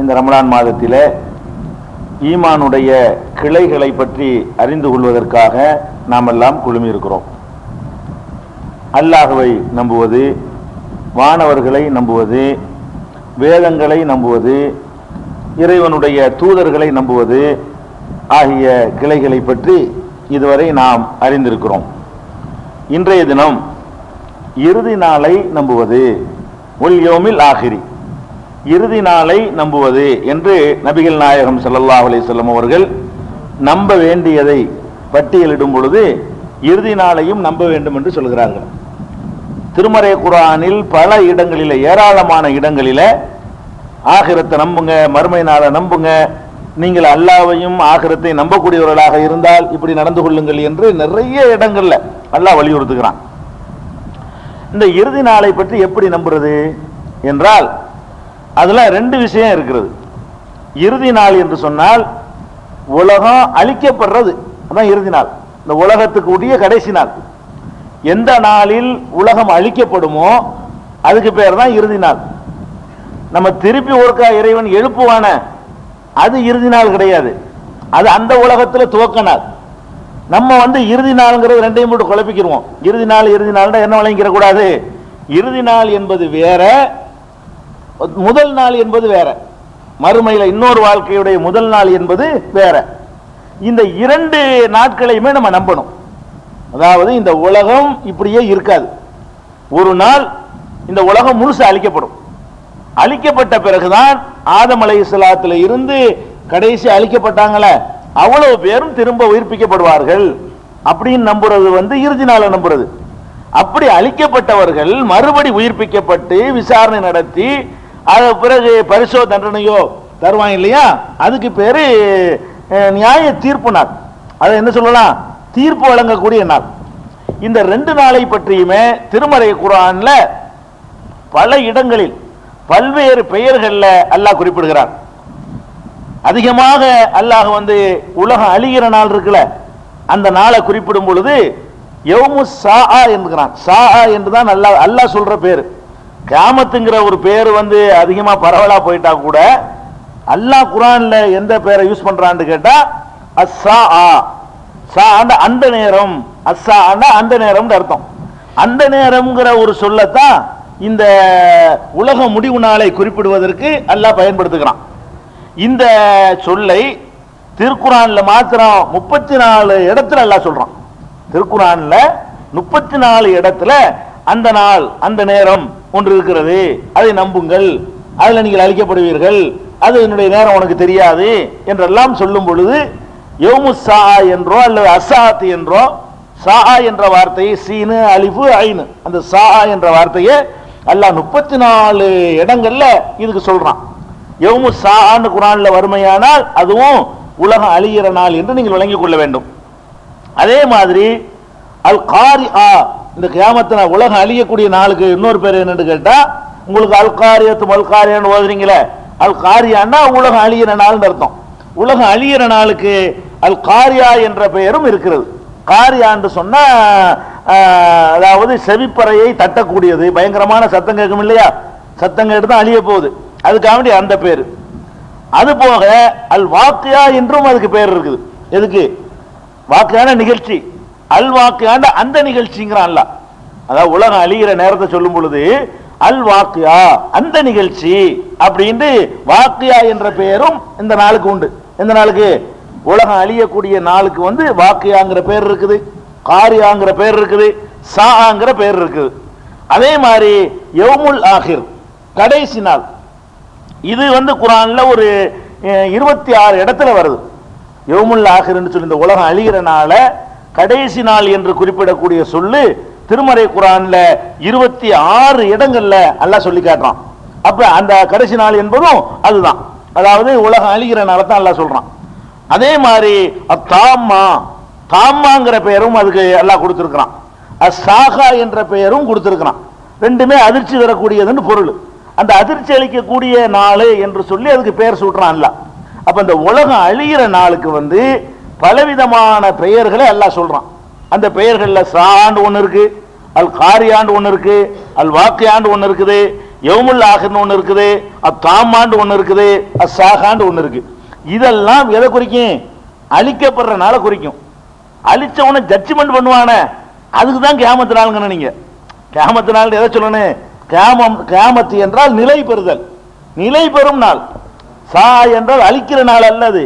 இந்த ரமலான் மாதத்திலே ஈமானுடைய கிளைகளை பற்றி அறிந்து கொள்வதற்காக நாம் எல்லாம் குழுமி இருக்கிறோம். அல்லாஹ்வை நம்புவது, வானவர்களை நம்புவது, வேதங்களை நம்புவது, இறைவனுடைய தூதர்களை நம்புவது ஆகிய கிளைகளை பற்றி இதுவரை நாம் அறிந்திருக்கிறோம். இன்றைய தினம் இறுதி நாளை நம்புவது, உல் யௌமில் ஆகிரி, இறுதி நாளை நம்புவது என்று நபிகள் நாயகம் ஸல்லல்லாஹு அலைஹி வஸல்லம் அவர்கள் நம்ப வேண்டியதை பட்டியலிடும் பொழுது இறுதி நாளையும் நம்ப வேண்டும் என்று சொல்கிறார்கள். திருமறை குர்ஆனில் பல இடங்களில், ஏராளமான இடங்களில் ஆகிரத்தை நம்புங்க, மறுமை நாளை நம்புங்க, நீங்கள் அல்லாஹ்வையும் ஆகிரத்தை நம்பக்கூடியவர்களாக இருந்தால் இப்படி நடந்து கொள்ளுங்கள் என்று நிறைய இடங்கள்ல அல்லாஹ் வலியுறுத்துகிறான். இந்த இறுதி நாளை பற்றி எப்படி நம்புறது என்றால் அதுல ரெண்டு விஷயம் இருக்கிறது. இறுதி நாள் என்று சொன்னால் உலகம் அழிக்கப்படுறது, அதான் இறுதி நாள். இந்த உலகத்துக்கு உரிய கடைசி நாள். எந்த நாளில் உலகம் அழிக்கப்படுமோ அதுக்கு பேர் தான் இறுதி நாள். நம்ம திருப்பி ஒருக்கா இறைவன் எழுப்புவான, அது இறுதி நாள் கிடையாது, அது அந்த உலகத்துல துவக்க நாள். நம்ம இறுதி நாள்ங்கிறது ரெண்டையும் போட்டு குழப்பிக்கிறோம். இறுதி நாள் என்ன வழங்கிக்கிற கூடாது. இறுதி நாள் என்பது வேற, முதல் நாள் என்பது வேற. மறுமையில இன்னொரு வாழ்க்கையுடைய முதல் நாள் என்பது வேற. இந்த இரண்டு நாட்களையுமே நம்ம நம்பணும். அதாவது இந்த உலகம் இப்படியே இருக்காது. ஒரு நாள் இந்த உலகம் முழுசு அழிக்கப்படும். அழிக்கப்பட்ட பிறகுதான் ஆதம் அலைஹிஸ்ஸலாத்துல இருந்து கடைசி அழிக்கப்பட்டாங்களே அவ்வளவு பேரும் திரும்ப உயிர்ப்பிக்கப்படுவார்கள் அப்படின்னு நம்புறது இறுதி நாளை நம்புறது. அப்படி அழிக்கப்பட்டவர்கள் மறுபடி உயிர்ப்பிக்கப்பட்டு விசாரணை நடத்தி அது பிறகு பரிசோ தண்டனையோ தருவாங்க இல்லையா, அதுக்கு பேரு நியாய தீர்ப்பு நாள். அதை என்ன சொல்லலாம், தீர்ப்பு வழங்கக்கூடிய நாள். இந்த ரெண்டு நாளை பற்றியுமே திருமறை குர்ஆன்ல பல இடங்களில் பல்வேறு பெயர்கள்ல அல்லாஹ் குறிப்பிடுகிறார். அதிகமாக அல்லாஹ் உலகம் அழிகிற நாள் இருக்குல்ல, அந்த நாளை குறிப்பிடும் பொழுது யௌமு ஸாஆ என்கிறான். ஸாஆ என்றுதான் அல்லாஹ் சொல்ற பேரு. கியாமத்துங்கிற ஒரு பேரு அதிகமா பரவலா போயிட்டா கூட அல்லாஹ் குர்ஆன்ல எந்த பேரை யூஸ் பண்றான்னு கேட்டா அஸ்ஸாஆ, அந்த நேரம், அஸ்ஸா அந்த நேரம் அர்த்தம். அந்த நேரம்ங்கிற ஒரு சொல்லத்தான் இந்த உலக முடிவு நாளை குறிப்பிடுவதற்கு அல்லாஹ் பயன்படுத்துகிறான். இந்த சொல்லை திருக்குர்ஆன்ல மாத்திரம் 34 இடத்துல அல்லாஹ் சொல்றான். திருக்குர்ஆன்ல 34 இடத்துல அந்த நாள், அந்த நேரம் ஒன்று இருக்கிறது, அதை நம்புங்கள், அதுல நீங்கள் அழிக்கப்படுவீர்கள், அது என்னுடைய நேரம் உனக்கு தெரியாது என்றெல்லாம் சொல்லும் பொழுது யௌமு ஸாஆ என்றோ அல்லது அஸ்ஸாத் என்றோ, ஸாஆ என்ற வார்த்தையை சீனு அலிஃபு ஐனு, அந்த ஸாஆ என்ற வார்த்தையை அல்லாஹ் 34 இடங்கள்ல இதுக்கு சொல்றான். யௌமு ஸாஆன்னு குர்ஆன்ல வறுமையானால் அதுவும் உலகம் அழிகிற நாள் என்று நீங்கள் விளங்கிக் கொள்ள வேண்டும். அதே மாதிரி அல் காரிஆ, இந்த கியாமத்துல உலகம் அழியக்கூடிய நாளுக்கு இன்னொரு பேர் என்னன்னு கேட்டா, உங்களுக்கு அல் காரியத்து மல் காரியான்னு ஓதுறீங்களே, அல் காரியான்னா உலகம் அழிகிற நாள் அர்த்தம். உலகம் அழிகிற நாளுக்கு அல் காரியா என்ற பெயரும் இருக்கிறது. காரியா என்று சொன்னா அதாவது செவிப்பறையை தட்டக்கூடியது, பயங்கரமான சத்தம் கேட்கும் இல்லையா, சத்தம் கேட்டு தான் அழிய போகுது, அதுக்காக அந்த பேரு. அது போக அல் வாக்கியா என்றும் அதுக்கு பேர் இருக்குது. எதுக்கு? வாக்கியான நிகழ்ச்சி, அல் வாக்கியான அந்த நிகழ்ச்சிங்கிறான் அல்லாஹ். அதாவது உலகம் அழிகிற நேரத்தை சொல்லும் பொழுது அல் வாக்கியா அந்த நிகழ்ச்சி அப்படின்னு வாக்கியா என்ற பெயரும் இந்த நாளுக்கு உண்டு. எந்த நாளுக்கு? உலகம் அழியக்கூடிய நாளுக்கு வாக்கியாங்கிற பேர் இருக்குது, காரியாங்கிற பேர் இருக்குது, ஸாஆங்கிற பேர் இருக்குது. அதே மாதிரி யௌமுல் ஆகிர், கடைசி நாள், இது குர்ஆன்ல ஒரு 26 இடத்துல வருது. யௌமுல் ஆகிர் என்று சொல்லி இந்த உலகம் அழிகிற நாள கடைசி நாள் என்று குறிப்பிடக்கூடிய சொல்லு திருமறை குர்ஆன்ல 26 இடங்கள்ல அல்லாஹ் சொல்லி காட்டுறான். அப்ப அந்த கடைசி நாள் என்பதும் அதுதான், அதாவது உலகம் அழிகிற நாளை தான் அல்லாஹ் சொல்றான். அதே மாதிரி அத்தாம்மா, தாம்மாங்கிற பெயரும் அதுக்கு அல்லாஹ் கொடுத்திருக்கிறான். அஸ்ஸாகா என்ற பெயரும் கொடுத்திருக்கிறான். ரெண்டுமே அதிர்ச்சி தரக்கூடியதுன்னு பொருள். அந்த அதிர்ச்சி அளிக்கக்கூடிய நாள் என்று சொல்லி அதுக்கு பெயர் சூட்டுறான் அல்லாஹ். அப்ப இந்த உலகம் அழிகிற நாளுக்கு பலவிதமான பெயர்களை அல்லாஹ் சொல்றான். அந்த பெயர்கள்ல ஸாஆண்டு ஒன்று இருக்கு, அல் காரியாண்டு ஒன்று இருக்கு, அல் வாக்கியாண்டு ஒன்று இருக்குது, யௌமுல் ஆஹிர்னு ஒன்று இருக்குது, அத்தாமாண்டு ஒன்று இருக்குது, அஸ்ஸாகாண்டு ஒன்று இருக்கு. இதெல்லாம் எதை குறிக்கும்? அழிக்கப்படுறனால குறிக்கும். அழிச்சவன ஜட்ஜ்மெண்ட் பண்ணுவான, அதுக்கு தான் கியாமத்து நாளுங்க. நீங்க கியாமத்து நாள் எதை சொல்லணும்? கியாமத்து என்றால் நிலை பெறுதல், நிலை பெறும் நாள். சா என்றால் அழிக்கிற நாள் அல்லது,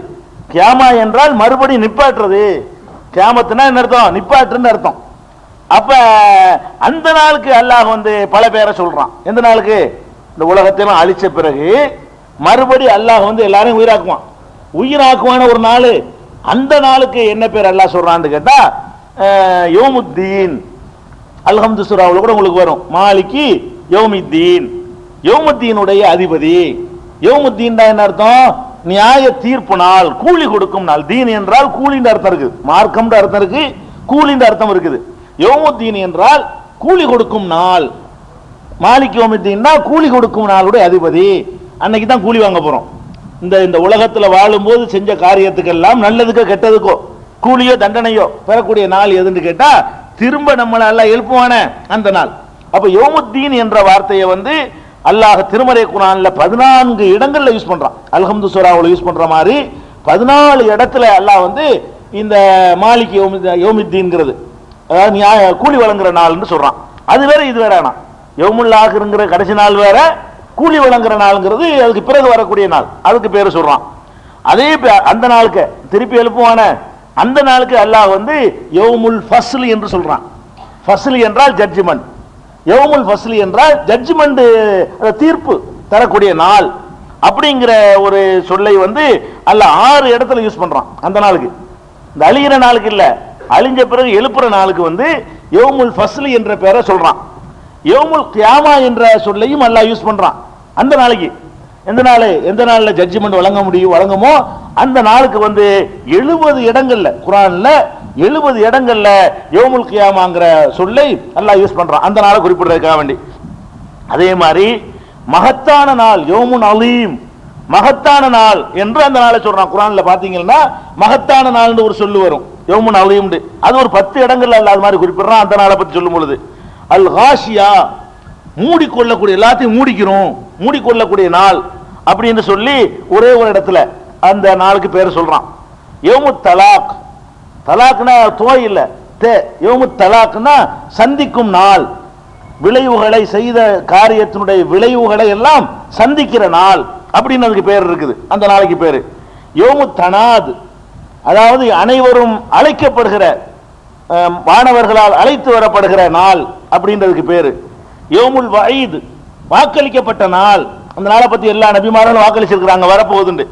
கியாமா என்றால் மறுபடி நிப்பாட்டுறது. கியாமத்துனா என்ன அர்த்தம்? நிப்பாட்டுன்னு அர்த்தம். அப்ப அந்த நாளுக்கு அல்லாஹ் பல பேரை சொல்றான். எந்த நாளுக்கு? இந்த உலகத்தையும் அழிச்ச பிறகு மறுபடி அல்லாஹ் எல்லாரையும் உயிராக்குவான். உயிராக்குவான ஒரு நாள். அந்த நாளுக்கு என்ன பேர் அல்லாஹ் சொல்றான்னு கேட்டா யௌமுத்தீன். அல்ஹம்து சூராவுல கூட உங்களுக்கு வரும், மாலிகி யௌமித்தீன், யௌமுத்தீனுடைய அதிபதி. யௌமுத்தீன் தான் என்ன அர்த்தம்? நியாய தீர்ப்பு நாள், கூலி கொடுக்கும் நாள். தீன் என்றால் கூலின்ற அர்த்தம் இருக்கு, மார்க்கம் அர்த்தம் இருக்கு, கூலின்ற அர்த்தம் இருக்குது. யௌமுத்தீன் என்றால் கூலி கொடுக்கும் நாள். மாலிக் யௌமித்தீன் கூலி கொடுக்கும் நாளுடைய அதிபதி. அன்னைக்கு தான் கூலி வாங்க போறோம். இந்த உலகத்தில் வாழும்போது செஞ்ச காரியத்துக்கெல்லாம் நல்லதுக்கோ கெட்டதுக்கோ கூலியோ தண்டனையோ பெறக்கூடிய நாள் எதுன்னு கேட்டா திரும்ப நம்மளை எல்லாம் எழுப்புவான அந்த நாள். அப்ப யௌமுத்தீன் என்ற வார்த்தையை அல்லாஹ் திருமறை குர்ஆன்ல 14 இடங்கள்ல யூஸ் பண்றான். அல்ஹம்து சூராவுல யூஸ் பண்ற மாதிரி 14 இடத்துல அல்லாஹ் இந்த மாலிக் யௌமித்தீன்ங்கிறது, அதாவது நியாய கூலி வழங்குற நாள்னு சொல்றான். அது வேற இது வேற. ஆனா யௌமுல் ஆகிர்ங்கிற கடைசி நாள் வேற, கூலி வழங்குற நாள்ங்கிறது அதுக்கு பிறகு வரக்கூடிய நாள், அதுக்கு பேரு சொல்றான். அதே அந்த நாளுக்கு திருப்பி எழுப்புவான அந்த நாளுக்கு அல்லாஹ் யௌமுல் ஃபஸ்ல் என்று சொல்றான். ஃபஸ்ல் என்றால் ஜட்ஜ்மெண்ட், யௌமுல் ஃபஸ்ல் என்றால் ஜட்ஜ்மெண்ட், தீர்ப்பு தரக்கூடிய நாள் அப்படிங்கிற ஒரு சொல்லை அல்லாஹ் 6 இடத்துல யூஸ் பண்றான் அந்த நாளுக்கு. இந்த அழிகிற நாளுக்கு இல்ல, அழிஞ்ச பிறகு எழுப்புற நாளுக்கு யௌமுல் ஃபஸ்ல் என்ற பெயரை சொல்றான். யௌமுல் கியாமா என்ற சொல்லையும் அல்லாஹ் யூஸ் பண்றான் அந்த நாளைக்கு. எந்த நாள்ல ஜட்ஜ்மெண்ட் வழங்குமோ அந்த நாளுக்கு 70 இடங்கள்ல குர்ஆன்ல 70 இடங்கள்ல யௌமுல் கியாமாங்கிற சொல்லை அல்லாஹ் யூஸ் பண்றான் அந்த நாளை குறிப்பிடுறதுக்காக வேண்டி. அதே மாதிரி மகத்தான நாள், யௌமுன் அலீம், மகத்தான நாள் என்று அந்த நாளை சொல்றான். குர்ஆன்ல பாத்தீங்கன்னா மகத்தான நாள்னு ஒரு சொல்லு வரும், யௌமுன் அலீம். அது ஒரு 10 இடங்கள்ல அல்லாஹ் அது மாதிரி குறிப்பிடுறான் அந்த நாளை பத்தி சொல்லும் பொழுது. அல் காஷியா, மூடிக்கொள்ளக்கூடிய, எல்லாத்தையும் மூடிக்கொள்ளக்கூடிய நாள் அப்படின்னு சொல்லி ஒரே ஒரு இடத்துல அந்த நாளுக்கு பேர் சொல்றான். யௌமுத் தலாக், தலாக்னா தோய் இல்ல தே, யௌமுத் தலாக்னா சந்திக்கும் நாள், விளைவுகளை செய்த காரியத்தினுடைய விளைவுகளை எல்லாம் சந்திக்கிற நாள் அப்படின்னு அதுக்கு பேர் இருக்குது. அந்த நாளைக்கு பேரு யௌமுத் தனாத், அதாவது அனைவரும் அழைக்கப்படுகிற, மாணவர்களால் அழைத்து வரப்படுகிற நாள் அப்படின்றதுக்கு பேரு. யௌமுல் வஈத், வாக்களிக்கப்பட்ட நாள். அந்த நாளை பத்தி எல்லா நபிமார்களும் வாக்களிச்சிருக்கிறாங்க வரப்போகுதுண்டு.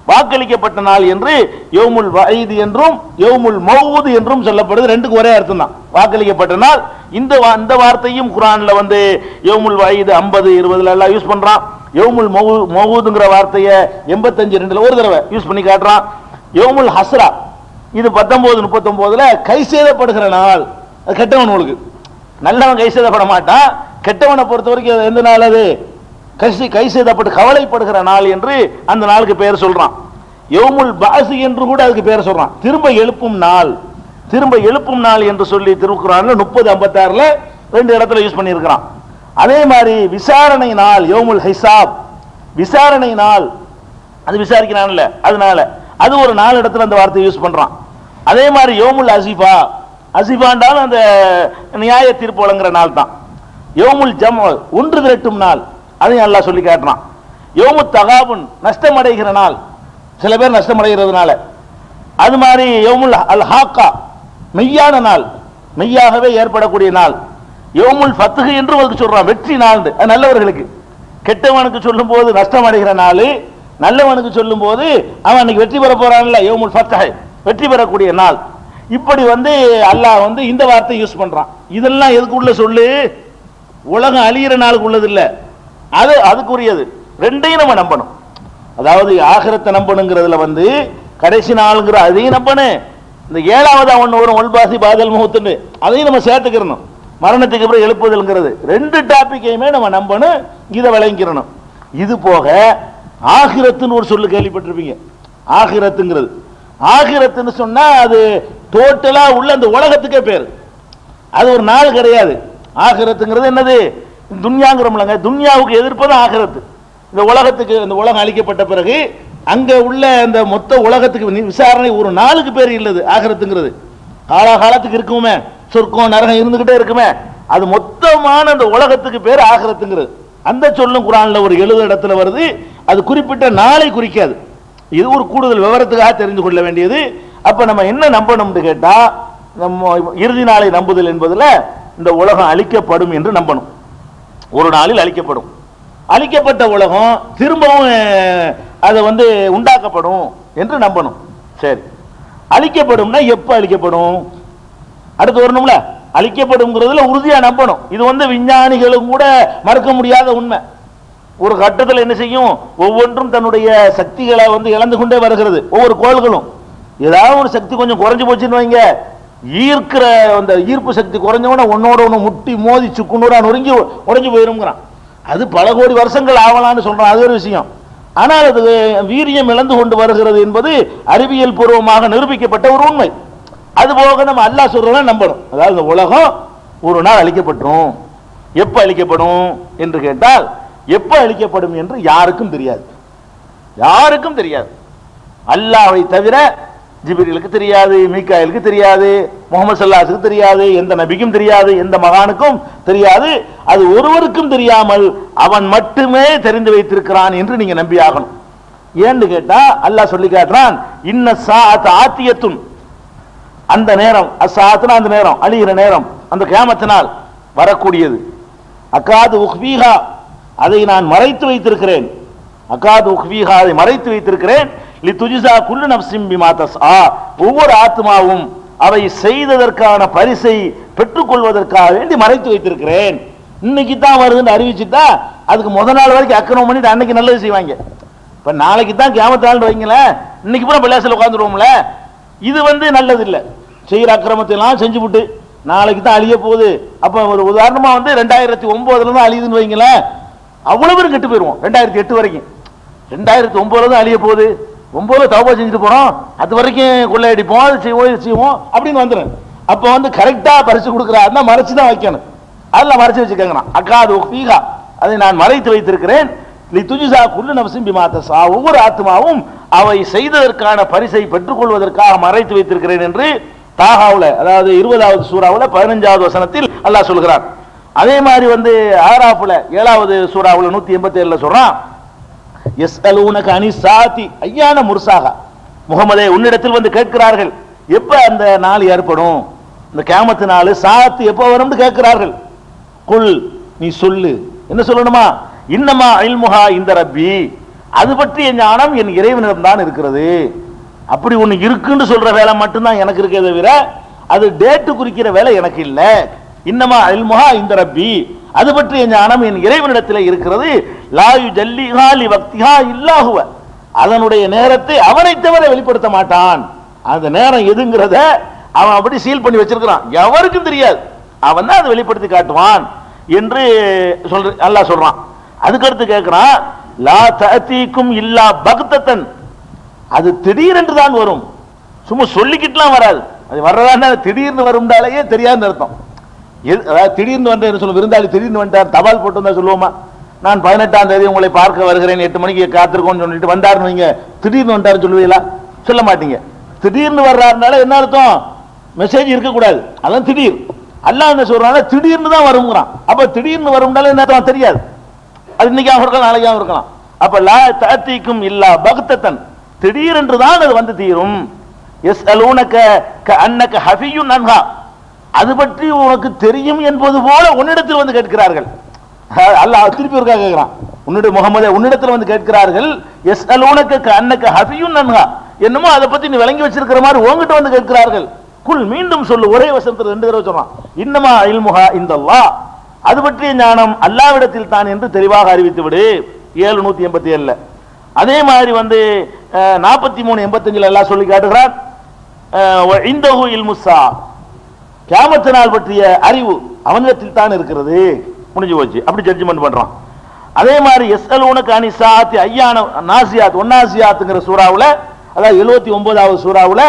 வாக்களிக்கப்பட்ட நாள் என்று யௌமுல் வஈத் என்றும் யௌமுல் மௌஊத் என்றும் சொல்லப்படுது. ரெண்டுக்கு ஒரே அர்த்தம் தான், வாக்களிக்கப்பட்ட நாள். இந்த வார்த்தையும் குர்ஆன்ல யௌமுல் வஈத் 50, 20 எல்லாம் யூஸ் பண்றான். யௌமுல் மௌஊத்ங்கிற வார்த்தையை 85, 2 ஒரு தடவை யூஸ் பண்ணி காட்டுறான். யௌமுல் ஹஸ்ரா, இது 19, 39 கை செய்தப்படுகிற நாள். அது கெட்டவனுக்கு, நல்லவன் கை செய்தப்பட மாட்டான். கெட்டவனை பொறுத்த வரைக்கும் எந்த நாள்? அது கை செய்தப்பட்டு கவலைப்படுகிற நாள் என்று அந்த நாளுக்கு பெயர் சொல்றான். யௌமுல் பாசி என்று கூட அதுக்கு பெயர் சொல்றான், திரும்ப எழுப்பும் நாள். திரும்ப எழுப்பும் நாள் என்று சொல்லி திருக்குர்ஆன்ல 30, 56 2 இடத்துல யூஸ் பண்ணி இருக்கிறான். அதே மாதிரி விசாரணை நாள், யௌமுல் ஹிசாப், விசாரணை நாள், அது விசாரிக்கிறான்ல அதனால அது ஒரு 4 இடத்துல அந்த வார்த்தையை யூஸ் பண்றான். அதே மாதிரி யௌமுல் அசிஃபா, அசிஃபாண்டாலும் அந்த நியாய தீர்ப்பு வழங்குற நாள் தான். யௌமுல் ஜம், ஒன்று திரட்டும் நாள், அதையும் அல்லாஹ் சொல்லி காட்டுறான். யௌமுத் தகாபுன், நஷ்டம் அடைகிற நாள், சில பேர் நஷ்டம் அடைகிறதுனால. அது மாதிரி யௌமுல் அல் ஹாக்கா, மெய்யான நாள், மெய்யாகவே ஏற்படக்கூடிய நாள். யௌமுல் ஃபத்ஹ் என்று அதுக்கு சொல்றான், வெற்றி நாள். அது நல்லவர்களுக்கு. கெட்டவனுக்கு சொல்லும் போது நஷ்டம் அடைகிற நாள், நல்லவனுக்கு சொல்லும் போது அவன் அன்னைக்கு வெற்றி பெற போறான்ல, யௌமுல் ஃபத்ஹ், வெற்றி பெறக்கூடிய நாள். இப்படி அல்லாஹ் இந்த வார்த்தை யூஸ் பண்றான். இதெல்லாம் எதுக்கு உள்ள சொல்லு? உலகம் அழியிற நாளுக்கு உள்ளது இல்ல, அது அதுக்குரியது. ரெண்டையும் நம்ம நம்பணும். அதாவது ஆகிரத்தை நம்பணுங்கிறதுல கடைசி நாளுங்கிற அதையும் நம்பணும். இந்த 7வது ஒன்று வரும், ஒல்பாசி பாதல் முகத்துன்னு, அதையும் நம்ம சேர்த்துக்கிறணும். மரணத்துக்கு அப்புறம் எழுப்புதல்ங்கிறது 2 டாபிக்கையுமே நம்ம நம்பணும், இதை விளங்கிக்கிறணும். இது போக ஆகிரத்துன்னு ஒரு சொல்லு கேள்விப்பட்டிருப்பீங்க. ஆகிரத்துங்கிறது, ஆகிரத்துன்னு சொன்னா அது டோட்டலா உள்ள அந்த உலகத்துக்கே பேர். அது ஒரு நாள் கிடையாது. ஆகிரத்துங்கிறது என்னது? துன்யாங்கிறோம்லங்க, துன்யாவுக்கு எதிர்ப்பது ஆகிரத்து. இந்த உலகத்துக்கு, இந்த உலகம் அழிக்கப்பட்ட பிறகு அங்க உள்ள அந்த மொத்த உலகத்துக்கு விசாரணை ஒரு நாளுக்கு பேர் இல்லது ஆகிரத்துங்கிறது. காலாகாலத்துக்கு இருக்குமே, சொர்க்கம் நரகம் இருந்துகிட்டே இருக்குமே, அது மொத்தமான அந்த உலகத்துக்கு பேர் ஆகிரத்துங்கிறது. அந்த சொல்லும் குரான்ல ஒரு 70 இடத்துல வருது. அது குறிப்பிட்ட நாளை குறிக்காது. இது ஒரு கூடுதல் விவரத்துக்காக தெரிந்து கொள்ள வேண்டியது. அப்ப நம்ம என்ன நம்பணும்னு கேட்டா, நம்ம இறுதி நாளை நம்புதல் என்பதுல இந்த உலகம் அழிக்கப்படும் என்று நம்பணும். ஒரு நாளில் அழிக்கப்படும். அழிக்கப்பட்ட உலகம் திரும்பவும் அதை உண்டாக்கப்படும் என்று நம்பணும். சரி, அழிக்கப்படும்னா எப்ப அழிக்கப்படும்? அடுத்து வரணும்ல. அழிக்கப்படும்ங்கிறதுல உறுதியா நம்பணும். இது விஞ்ஞானிகளும் கூட மறுக்க முடியாத உண்மை. ஒரு கட்டத்தில் என்ன செய்யும், ஒவ்வொன்றும் தன்னுடைய சக்திகளை இழந்து கொண்டே வருகிறது. ஒவ்வொரு கோள்களும் ஏதாவது ஒரு சக்தி கொஞ்சம் குறைஞ்சு போச்சுன்னு வைங்க, ஈர்க்கிற அந்த ஈர்ப்பு சக்தி குறைஞ்சவன ஒன்னோட ஒன்று முட்டி மோதி சுக்குநூறா நொறுங்கி உடைஞ்சு போயிருங்கிறான். அது பல கோடி வருஷங்கள் ஆகலான்னு சொல்றான், அது ஒரு விஷயம். ஆனால் அது வீரியம் இழந்து கொண்டு வருகிறது என்பது அறிவியல் பூர்வமாக நிரூபிக்கப்பட்ட ஒரு உண்மை. அது போக நம்ம அல்லாஹ் சொல்றத நம்பணும். அதாவது இந்த உலகம் ஒரு நாள் அழிக்கப்படும். எப்ப அழிக்கப்படும் என்று கேட்டால், எப்ப அழிக்கப்படும் என்று யாருக்கும் தெரியாது. யாருக்கும் தெரியாது. அல்லாஹ்வை தவிர ஜிப்ரீலுக்கு தெரியாது, மீகாயிலுக்கு தெரியாது, முகமது ஸல்லல்லாஹு தெரியாது, எந்த நபிக்கும் தெரியாது, எந்த மகானுக்கும் தெரியாது. அது ஒருவருக்கும் தெரியாமல் அவன் மட்டுமே தெரிந்து வைத்திருக்கிறான் என்று நீங்க நம்பி ஆகணும். ஏன்னு கேட்டா அல்லாஹ் சொல்லி காட்டுறான், இன்ன ஸாஅத ஆத்தியத்துன், அந்த நேரம், அஸ்ஸாஅத்துனா அந்த நேரம், அழிகிற நேரம், அந்த கியாமத்தினால் வரக்கூடியது. அகாது உக்ஃபீஹா, அதை நான் மறைத்து வைத்திருக்கிறேன். அகாது உக்ஃபீஹா, அதை மறைத்து வைத்திருக்கிறேன். லிதுஜ்ஸா குல்லு நஃப்ஸின் பிமா தஸ்ஆ, ஒவ்வொரு ஆத்மாவும் அவை செய்ததற்கான பரிசை பெற்றுக் கொள்வதற்காக வேண்டி மறைத்து வைத்திருக்கிறேன். இன்னைக்கு தான் வருதுன்னு அறிவிச்சுட்டா அதுக்கு முதல் நாள் வரைக்கும் அக்கிரமம் பண்ணிட்டு அன்னைக்கு நல்லது செய்வாங்க. இப்ப நாளைக்கு தான் கியாமத் நாள் வைங்களேன், இன்னைக்கு பூரா பள்ளியாசல் உட்காந்துருவோம்ல, இது நல்லது இல்லை. செய்யற அக்கிரமத்தை எல்லாம் செஞ்சு விட்டு நாளைக்கு தான் அழிய போகுது. அப்ப ஒரு உதாரணமா 2009 தான் அழியுதுன்னு வைங்களேன், அவ்வளவு பேரும் கெட்டு போயிருவோம். 2008 வரைக்கும், 2009 தான் அழிய போகுது. 9 தௌபா செஞ்சுட்டு போறோம், அது வரைக்கும் கொள்ளையடிப்போம், அது செய்வோம் அப்படின்னு வந்துடும். அப்ப கரெக்டா பரிசு கொடுக்குறாருன்னா மறைச்சு தான் வைக்கணும். அதெல்லாம் மறைச்சு வச்சுக்கோங்க. அக்காது உக்ஃபீஹா, அதை நான் மறைத்து வைத்திருக்கிறேன். லிதுஜ்ஸா குல்லு நஃப்ஸின் பிமா தஸ்ஆ, ஒவ்வொரு ஆத்மாவும் அவை செய்ததற்கான பரிசை பெற்றுக் கொள்வதற்காக மறைத்து வைத்திருக்கிறேன் என்று தாகாவுல, அதாவது 20வது சூறாவுல 15வது வசனத்தில் அல்லாஹ் சொல்கிறார். அதே மாதிரி ஆராஃப்ல 7வது சூறாவுல 187ல சொல்றான், யஸ்அலூனக அனி ஸாஅத்தி அய்யான முர்சாஹா, முஹம்மதே உன்னிடத்தில் கேட்கிறார்கள் எப்ப அந்த நாள் ஏற்படும், இந்த கியாமத் நாள் சாத்து எப்ப வரும்னு கேட்கிறார்கள். குல், நீ சொல்லு, என்ன சொல்லணுமா, இன்னமா இல்முஹா இந்த ரப்பி, அது பற்றிய ஞானம் என் இறைவனிடம் தான் இருக்கிறது. அப்படி ஒண்ணு இருக்குன்னு சொல்ற வேலை மட்டும்தான் எனக்கு இருக்கே தவிர அது டேட்டு குறிக்கிற வேலை எனக்கு இல்ல. இன்னமா இல்முஹா இந்த ரப்பி, அது பற்றிய ஞானம் என் இறைவனிடத்தில் இருக்கிறது. லா யுஜல்லிஹா லிவக்திஹா இல்லா ஹுவ, அதனுடைய நேரத்தை அவனை தவிர வெளிப்படுத்த மாட்டான். அந்த நேரம் எதுங்கிறத அவன் அப்படி சீல் பண்ணி வச்சிருக்கிறான், எவருக்கும் தெரியாது. அவன் தான் அதை வெளிப்படுத்தி காட்டுவான் என்று அல்லாஹ் சொல்றான். அதுக்கடுத்து கேட்கிறான், லா தஅதீக்கும் இல்லா பக்தத்தன், அது திடீரென்று தான் வரும், சும்மா சொல்லிக்கிட்டுலாம் வராது. அது வர்றதா திடீர்னு வரும்னாலேயே தெரியாதுன்னு அர்த்தம். அதாவது திடீர்னு வந்தேன்னு சொல்லுவோம், விருந்தாளி திடீர்னு வந்துட்டார், தபால் போட்டு வந்தா சொல்லுவோமா, நான் 18ஆம் தேதி உங்களை பார்க்க வருகிறேன், 8 மணிக்கு காத்திருக்கோம்னு சொல்லிட்டு வந்தாருன்னு வைங்க, திடீர்னு வந்தாருன்னு சொல்லுவீங்களா? சொல்ல மாட்டீங்க. திடீர்னு வர்றாருனால என்ன அர்த்தம், மெசேஜ் இருக்கக்கூடாது, அதான் திடீர். அல்லாஹ் என்ன சொல்றாங்க, திடீர்னு தான் வருங்கிறான். அப்ப திடீர்னு வரும்னால என்ன அர்த்தம் தெரியாது, அது இன்னைக்காக இருக்கலாம் நாளைக்காக இருக்கலாம். அப்ப லா தஅதீக்கும் இல்லா பக்தத்தன், திடீரென்று தான் அது தீரும். யஸ்அலூனக கஅன்னக ஹஃபியுன் அன்ஹா, அது பற்றி உனக்கு தெரியும் என்பது போல உன்னிடத்தில் கேட்கிறார்கள். அல்லாஹ் திருப்பி ஒருக்கா கேட்கிறான், உன்னுடைய முகமதே உன்னிடத்தில் கேட்கிறார்கள். யஸ்அலூனக கஅன்னக ஹஃபியுன் அன்ஹா, என்னமோ அதை பத்தி நீ விளங்கி வச்சிருக்கிற மாதிரி உன்கிட்ட கேட்கிறார்கள். குல், மீண்டும் சொல்லு, ஒரே வசனத்தில் 2 தடவை சொல்றான், இன்னமா இல்முஹா இந்தல்லாஹ், அது பற்றிய ஞானம் அல்லாஹ்விடத்தில் தான் என்று தெளிவாக அறிவித்து விடு. 787ல அதே மாதிரி 43:85 அல்லாஹ் சொல்லி காட்டுகிறான், இந்தஹு இல்முஸ்ஸா, கியாமத் நாள் பற்றிய அறிவு அவனிடத்தில் தான் இருக்கிறது. முடிஞ்சு போச்சு, அப்படி ஜட்ஜ்மென்ட் பண்றான். அதே மாதிரி யஸ்அலூனக அனி ஸாஅத்தி அய்யான நாசியாத், ஒன்னாசியாத்ங்கிற சூறாவுல, அதாவது 79வது சூறாவுல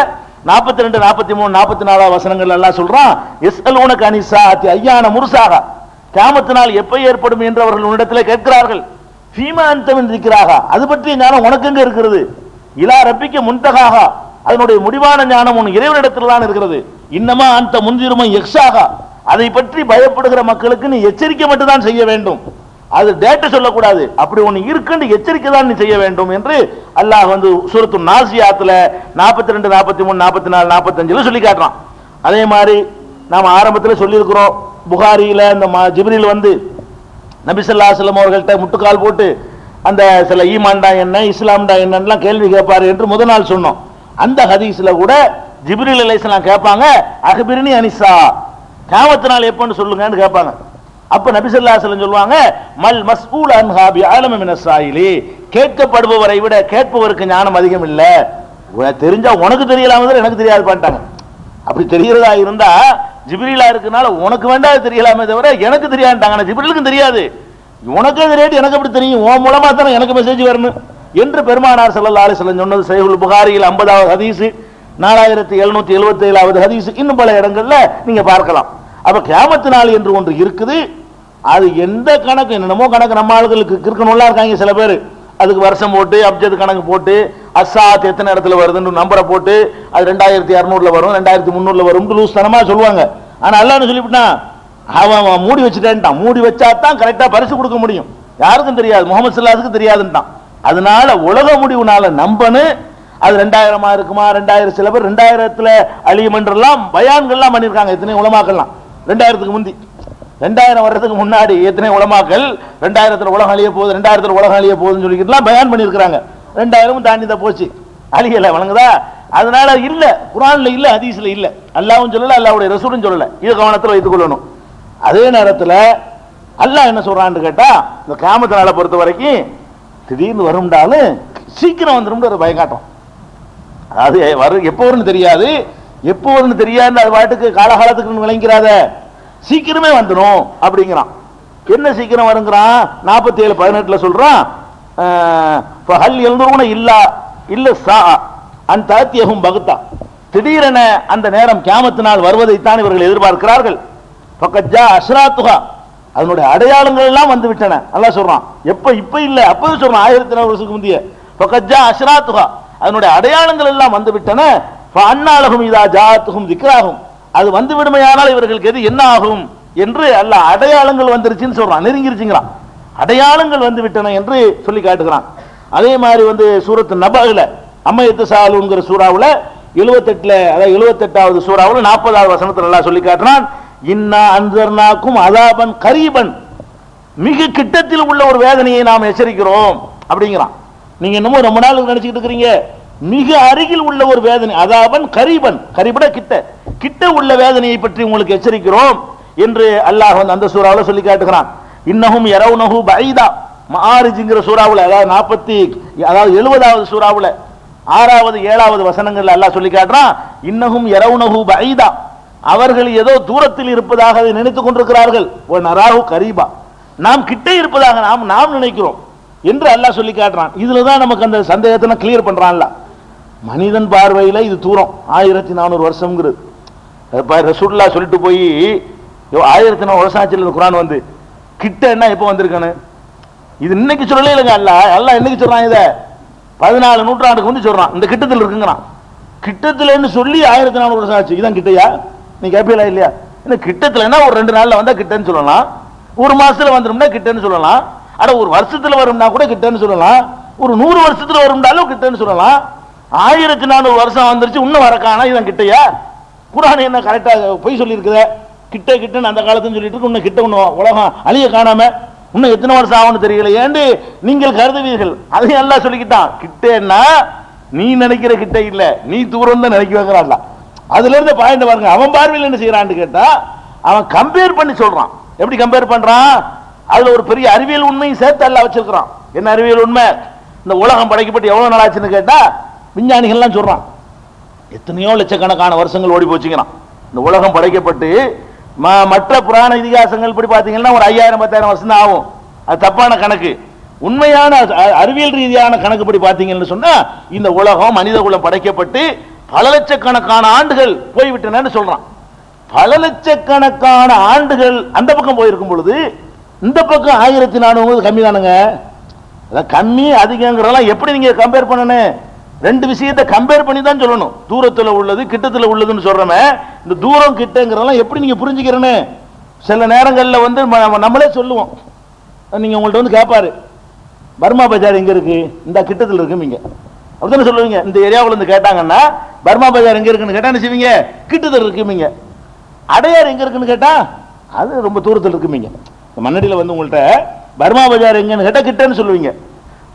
42, 43, 44 வசனங்கள் எல்லாம் சொல்றான், யஸ்அலூனக அனி ஸாஅத்தி அய்யான முர்சாஹா, கியாமத்து நாள் எப்ப ஏற்படும் என்று அவர்கள் உன்னிடத்தில் கேட்கிறார்கள். ஃபீமா அன்தம் இருக்கிறாக, அது பற்றிய ஞானம் உனக்கு எங்க இருக்கிறது? இலா ரப்பிக்க முன்தகாக, அதனுடைய முடிவான ஞானம் உன் இறைவனிடத்தில் தான் இருக்கிறது. இன்னமா அந்த முன்திருமை எக்ஸாக, அதை பற்றி பயப்படுகிற மக்களுக்கு நீ எச்சரிக்கை மட்டும் தான் செய்ய வேண்டும், அது டேட்டா சொல்லக்கூடாது. அப்படி ஒன்று இருக்குன்னு எச்சரிக்கை தான் நீ செய்ய வேண்டும் என்று அல்லாஹ் சூரத்து நாசியாத்துல 42, 43, 44, 45 சொல்லி காட்டுறான். அதே மாதிரி நாம் ஆரம்பத்தில் சொல்லியிருக்கிறோம், புகாரியில இந்த ஜிப்ரீல் நபி ஸல்லல்லாஹு அலைஹி வஸல்லம் அவர்கள்ட்ட முட்டுக்கால் போட்டு அந்த சில ஈமான்டா என்ன இஸ்லாம்டா என்னன்னு கேள்வி கேட்பாரு என்று முதல் நாள் சொன்னோம். அந்த ஹதீஸ்ல கூட ஜிப்ரீல் அலைஹிஸ்ஸலாம் கேட்பாங்க, அக்பிர்னி அனிஸா, கியாமத் நாள் எப்பன்னு சொல்லுங்கன்னு கேட்பாங்க. அப்ப நபி ஸல்லல்லாஹு அலைஹி வஸல்லம் சொல்லுவாங்க, மல் மஸ்ஊல் அன்ஹா பிஅலம மினஸ் ஸாயிலி, கேட்கப்படுபவரை விட கேட்பவருக்கு ஞானம் அதிகம் இல்ல. தெரிஞ்சா உனக்கு தெரியலாம எனக்கு தெரியாது பண்ணிட்டாங்க. அப்படி தெரியறதா இருந்தா ஜிப்ரீலா இருக்கனால உனக்கு வேண்டாம் தெரியலாமே தவிர எனக்கு தெரியாதுட்டாங்க. ஜிப்ரீலுக்கும் தெரியாது, உனக்கே தெரியாது, எனக்கு அப்படி தெரியும், உன் மூலமா தானே எனக்கு மெசேஜ் வரணும் என்று பெருமானார் ஸல்லல்லாஹு அலைஹி வஸல்லம் சொன்னது சஹீஹுல் புகாரியில் 50வது ஹதீஸ், 4777வது ஹதீஸ், இன்னும் பல இடங்கள்ல நீங்க பார்க்கலாம். அப்ப கியாமத்து நாள் என்று ஒன்று இருக்குது. அது எந்த கணக்கு, என்னமோ கணக்கு நம்ம ஆளுகளுக்கு இருக்கணும்ல இருக்காங்க சில பேர், அதுக்கு வருஷம் போட்டு அப்ஜத் கணக்கு போட்டு அஸ்ஸாத் எத்தனை இடத்துல வருதுன்னு நம்பரை போட்டு அது 2200 வரும் 2300 வரும் லூஸ் தனமா சொல்லுவாங்க. ஆனா அல்லாஹ் சொல்லிவிட்டான், அவன் மூடி வச்சுட்டேன்ட்டான். மூடி வச்சா தான் கரெக்டா பரிசு கொடுக்க முடியும், யாருக்கும் தெரியாது, முகமது ஸல்லல்லாஹு தெரியாதுன்ட்டான். அதனால உலக முடிவுனால நம்பனு அது 2000 இருக்குமா, 2000 சில பேர் 2000த்துல அழியும் என்றெல்லாம் பயான்கள்லாம் பண்ணியிருக்காங்க. எத்தனை உலமாக்கள்லாம் 2000க்கு முந்தி, 2000 வர்றதுக்கு முன்னாடி எத்தனை உலமாக்கள் 2000த்துல உலகம் அழிய போகுது, 2000த்துல உலகம் அழிய போகுதுன்னு சொல்லிக்கிட்டுலாம் பயான் பண்ணியிருக்கிறாங்க. 2000 தாண்டி தான் போச்சு, அழியல, வழங்குதா? அதனால இல்ல, குர்ஆன்ல இல்ல, ஹதீஸ்ல இல்ல, அல்லாஹ்வும் சொல்லல, அல்லாஹ்வுடைய ரசூலும் சொல்லல. இது கவனத்தில் வைத்துக் கொள்ளணும். அதே நேரத்தில் அல்லாஹ் என்ன சொல்றான்னு கேட்டா, இந்த கியாமத் நாளை பொறுத்த வரைக்கும் திடீர்னு வரும்டாலும் சீக்கிரம் வந்துடும் ஒரு பயங்காட்டம். அது எப்போ வரும்னு தெரியாது, எப்போ வரும்னு தெரியாது, அது பாட்டுக்கு காலகாலத்துக்கு விளங்கிறாத, சீக்கிரமே வந்துடும் அப்படிங்கிறான். என்ன சீக்கிரம் வருங்கிறான்? 47:18 சொல்றான், ஃபஹல் யன்துருன இல்லா இல்ல ஸா அன் தஅத்தியஹும் பக்தா, திடீரென அந்த நேரம் கியாமத் நாள் வருவதைத்தான் இவர்கள் எதிர்பார்க்கிறார்கள். ஃபகத் ஜா அஷ்ராத்துஹா, அதனுடைய அடையாளங்கள் எல்லாம் வந்து விட்டன. அல்லாஹ் சொல்றான், எப்ப இப்ப இல்ல, அப்பவே சொல்றான் 1400 வருஷத்துக்கு முந்தைய. ஃபகத் ஜா அஷ்ராத்துஹா, அதனுடைய அடையாளங்கள் எல்லாம் வந்து விட்டன. ஃபஅன்னாலஹும் இதா ஜாஅத்துஹும் திக்ராஹும், அது வந்து விடுமையானால் இவர்களுக்கு எது என்ன ஆகும் என்று அல்லாஹ் அடையாளங்கள் வந்துருச்சுன்னு சொல்றான், நெருங்கிருச்சுங்கிறான். அடையாளங்கள் வந்து விட்டன என்று சொல்லி காட்டுகிறான். அதே மாதிரி சூரத்து நபஅல அம்மையத்து சாலுங்கிற சூறாவுல 78ல, அதாவது 78வது சூறாவுல 40வது வசனத்துல அல்லாஹ் சொல்லி காட்டுறான், இன்னா அன்சர்னாக்கும் அஸாபன் கரீபன், மிக கிட்டத்தில் உள்ள ஒரு வேதனையை நாம் எச்சரிக்கிறோம் அப்படிங்கிறான். நீங்க என்னமோ ரொம்ப நாள் நினைச்சுக்கிட்டு இருக்கிறீங்க, மிக அருகில் உள்ள ஒரு வேதனை, அஸாபன் கரீபன், கரீபன கிட்ட, கிட்ட உள்ள வேதனையை பற்றி உங்களுக்கு எச்சரிக்கிறோம் என்று அல்லாஹ் அந்த சூறாவுல சொல்லி காட்டுகிறான். இன்னஹும் யரவுனஹு பஈதா, மஆரிஜ்ங்கிற சூறாவுல, அதாவது 70வது சூறாவுல 6வது 7வது வசனங்கள்ல அல்லாஹ் சொல்லி காட்டுறான், இன்னஹும் யரவுனஹு பஈதா, அவர்கள் ஏதோ தூரத்தில் இருப்பதாக அதை நினைத்துக் கொண்டிருக்கிறார்கள், வ நராஹு கரீபா, நாம் கிட்டே இருப்பதாக நாம் நினைக்கிறோம் என்று அல்லாஹ் சொல்லி காட்டுறான். இதுல தான் நமக்கு அந்த சந்தேகத்தை கிளியர் பண்றான்ல. மனிதன் பார்வையில இது தூரம் 1400 வருஷம்ங்கிறது. ரசூலுல்லாஹ் சொல்லிட்டு போய் 1400 வருஷம் ஆச்சு குர்ஆன் கிட்ட என்ன எப்ப வந்திருக்கானு, இது இன்னைக்கு சொல்லலே இல்லைங்க. அல்லாஹ் என்னைக்கு சொல்றான், இத 14 நூற்றாண்டுக்கு வந்து சொல்றான், இந்த கிட்டத்தில் இருக்குங்கிறான். கிட்டத்துலன்னு சொல்லி 1400 வருஷம் ஆச்சு, இதான் கிட்டையா? நீ கேப்பீங்களா இல்லையா? இந்த கிட்டத்துலன்னா ஒரு 2 நாள்ல வந்தா கிட்டன்னு சொல்லலாம், ஒரு மாசத்துல வந்துரும்னா கிட்டன்னு சொல்லலாம், அட ஒரு வருஷத்துல வரும்னா கூட கிட்டன்னு சொல்லலாம், ஒரு 100 வருஷத்துல வரும்னாலும் கிட்டன்னு சொல்லலாம். 1400 வருஷம் வந்துருச்சு, இன்னும் வரக்கானா, இதான் கிட்டையா? குர்ஆன் என்ன கரெக்டா போய் சொல்லி இருக்குத? கிட்ட கிட்டன்னு அந்த காலத்துல சொல்லிட்டு இருக்கு, இன்னும் கிட்ட ஒண்ணு உலகம் அழிய காணாம இன்னும் எத்தனை வருஷம் ஆகும்னு தெரியல ஏண்டு நீங்கள் கருதுவீர்கள். அதையும் அல்லாஹ் சொல்லிக்கிட்டான், கிட்டன்னா நீ நினைக்கிற கிட்ட இல்ல, நீ தூரம் தான் நினைக்க வைக்கிறான்ல. அதுல இருந்து பாயிண்ட் பாருங்க, அவன் பார்வையில் என்ன செய்யறான்னு கேட்டா, அவன் கம்பேர் பண்ணி சொல்றான். எப்படி கம்பேர் பண்றான்? அதுல ஒரு பெரிய அறிவியல் உண்மையும் சேர்த்து அல்லாஹ் வச்சிருக்கிறான். என்ன அறிவியல் உண்மை? இந்த உலகம் படைக்கப்பட்டு எவ்வளவு நாள் ஆச்சுன்னு கேட்டா, விஞ்ஞானிகள்லாம் சொல்றான் எத்தனையோ லட்சக்கணக்கான வருஷங்கள் ஓடி போச்சுங்கிறான். இந்த உலகம் படைக்கப்பட்டு மற்ற புராண இதிகாசங்கள் படி பாத்தீங்கன்னா ஒரு 5000-10,000 வருஷம் தான் ஆகும். அது தப்பான கணக்கு. உண்மையான அறிவியல் ரீதியான கணக்குப்படி பாத்தீங்கன்னு சொன்னா, இந்த உலகம் மனித குலம் படைக்கப்பட்டு பல லட்சக்கணக்கான ஆண்டுகள் போய்விட்டன சொல்றான். பல லட்சக்கணக்கான ஆண்டுகள் அந்த பக்கம் போயிருக்கும் பொழுது இந்த பக்கம் 1400 கம்மி தானுங்க. கம்மி அதிகங்கிறதெல்லாம் எப்படி நீங்க கம்பேர் பண்ணணும்? ரெண்டு விஷயத்தை கம்பேர் பண்ணி தான் சொல்லணும். தூரத்துல உள்ளது கிட்டத்துல உள்ளதுன்னு சொல்றமே, இந்த தூரம் கிட்டங்கிறதெல்லாம் எப்படி நீங்க புரிஞ்சுக்கிறேன்னு சில நேரங்களில் வந்து நம்மளே சொல்லுவோம். நீங்க உங்கள்ட்ட வந்து கேட்பாரு, பர்மா பஜார் எங்க இருக்கு? இந்த கிட்டத்தில் இருக்குமீங்க, அப்படித்தானே சொல்லுவீங்க. இந்த ஏரியாவில் இருந்து கேட்டாங்கன்னா பர்மா பஜார் எங்க இருக்குன்னு கேட்டா என்ன செய்வீங்க? கிட்டத்தில் இருக்குமீங்க. அடையார் எங்க இருக்குன்னு கேட்டா அது ரொம்ப தூரத்தில் இருக்குமீங்க. மண்ணடியில் வந்து உங்கள்கிட்ட பர்மா பஜார் எங்கன்னு கேட்டா கிட்டன்னு சொல்லுவீங்க.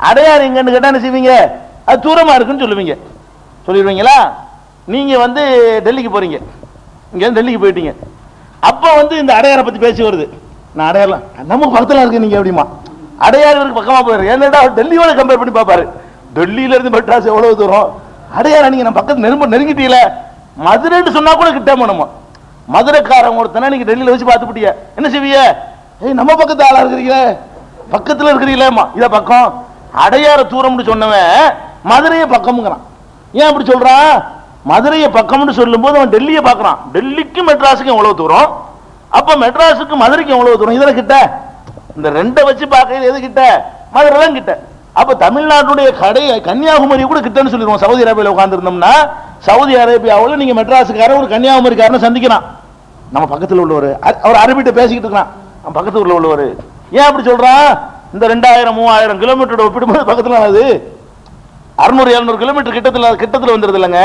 அடையார் எங்கன்னு கேட்டா என்ன செய்வீங்க? அது தூரமா இருக்குன்னு சொல்லுவீங்க. சொல்லிடுவீங்களா? நீங்க வந்து டெல்லிக்கு போறீங்க, இங்க டெல்லிக்கு போயிட்டீங்க. அப்ப வந்து இந்த அடையாரை பத்தி பேசி வருது. நான் அடையாளம் நம்ம பக்கத்துல இருக்கு நீங்க எப்படிமா அடையாருக்கு பக்கமா போயிரு. ஏன்னா டெல்லியோட கம்பேர் பண்ணி பாப்பாரு. டெல்லியில இருந்து மெட்ராஸ் எவ்வளவு தூரம், அடையார நீங்க நம்ம பக்கத்து நெருங்கிட்டீல. மதுரைன்னு சொன்னா கூட கிட்ட போனோமா. மதுரைக்காரன் ஒருத்தனை நீங்க டெல்லியில வச்சு பார்த்துப்பிட்டிய, என்ன செய்வீங்க? ஏய் நம்ம பக்கத்து ஆளா இருக்கிறீங்களே, பக்கத்துல இருக்கிறீங்களேம்மா, இத பக்கம். அடையார தூரம்னு சொன்னவன் மதுரையை பக்கம்ங்கிறான். ஏன் அப்படி சொல்றான்? மதுரையை பக்கம்னு சொல்லும் போது அவன் டெல்லியை பார்க்கறான். டெல்லிக்கு மெட்ராஸுக்கு எவ்வளவு தூரம், அப்ப மெட்ராஸுக்கு மதுரைக்கு எவ்வளவு தூரம், இதெல்லாம் கிட்ட. இந்த ரெண்டை வச்சு பார்க்க எது கிட்ட? மதுரைலாம் கிட்ட. அப்ப தமிழ்நாட்டுடைய கடை கன்னியாகுமரி கூட கிட்டன்னு சொல்லிடுவோம். சவுதி அரேபியாவில் உட்கார்ந்து இருந்தோம்னா சவுதி அரேபியாவில் நீங்க மெட்ராஸுக்காரன் ஒரு கன்னியாகுமரிக்காரனை சந்திக்கிறான். நம்ம பக்கத்தில் உள்ளவர், அவர் அரபிட்ட பேசிக்கிட்டு இருக்கான், நம்ம பக்கத்தில் உள்ளவர். ஏன் அப்படி சொல்றான்? இந்த 2000-3000 கிலோமீட்டரோட ஒப்பிடும்போது பக்கத்துல அது 600-700 கிலோமீட்டர் கிட்டத்துல வந்துருது இல்லைங்க.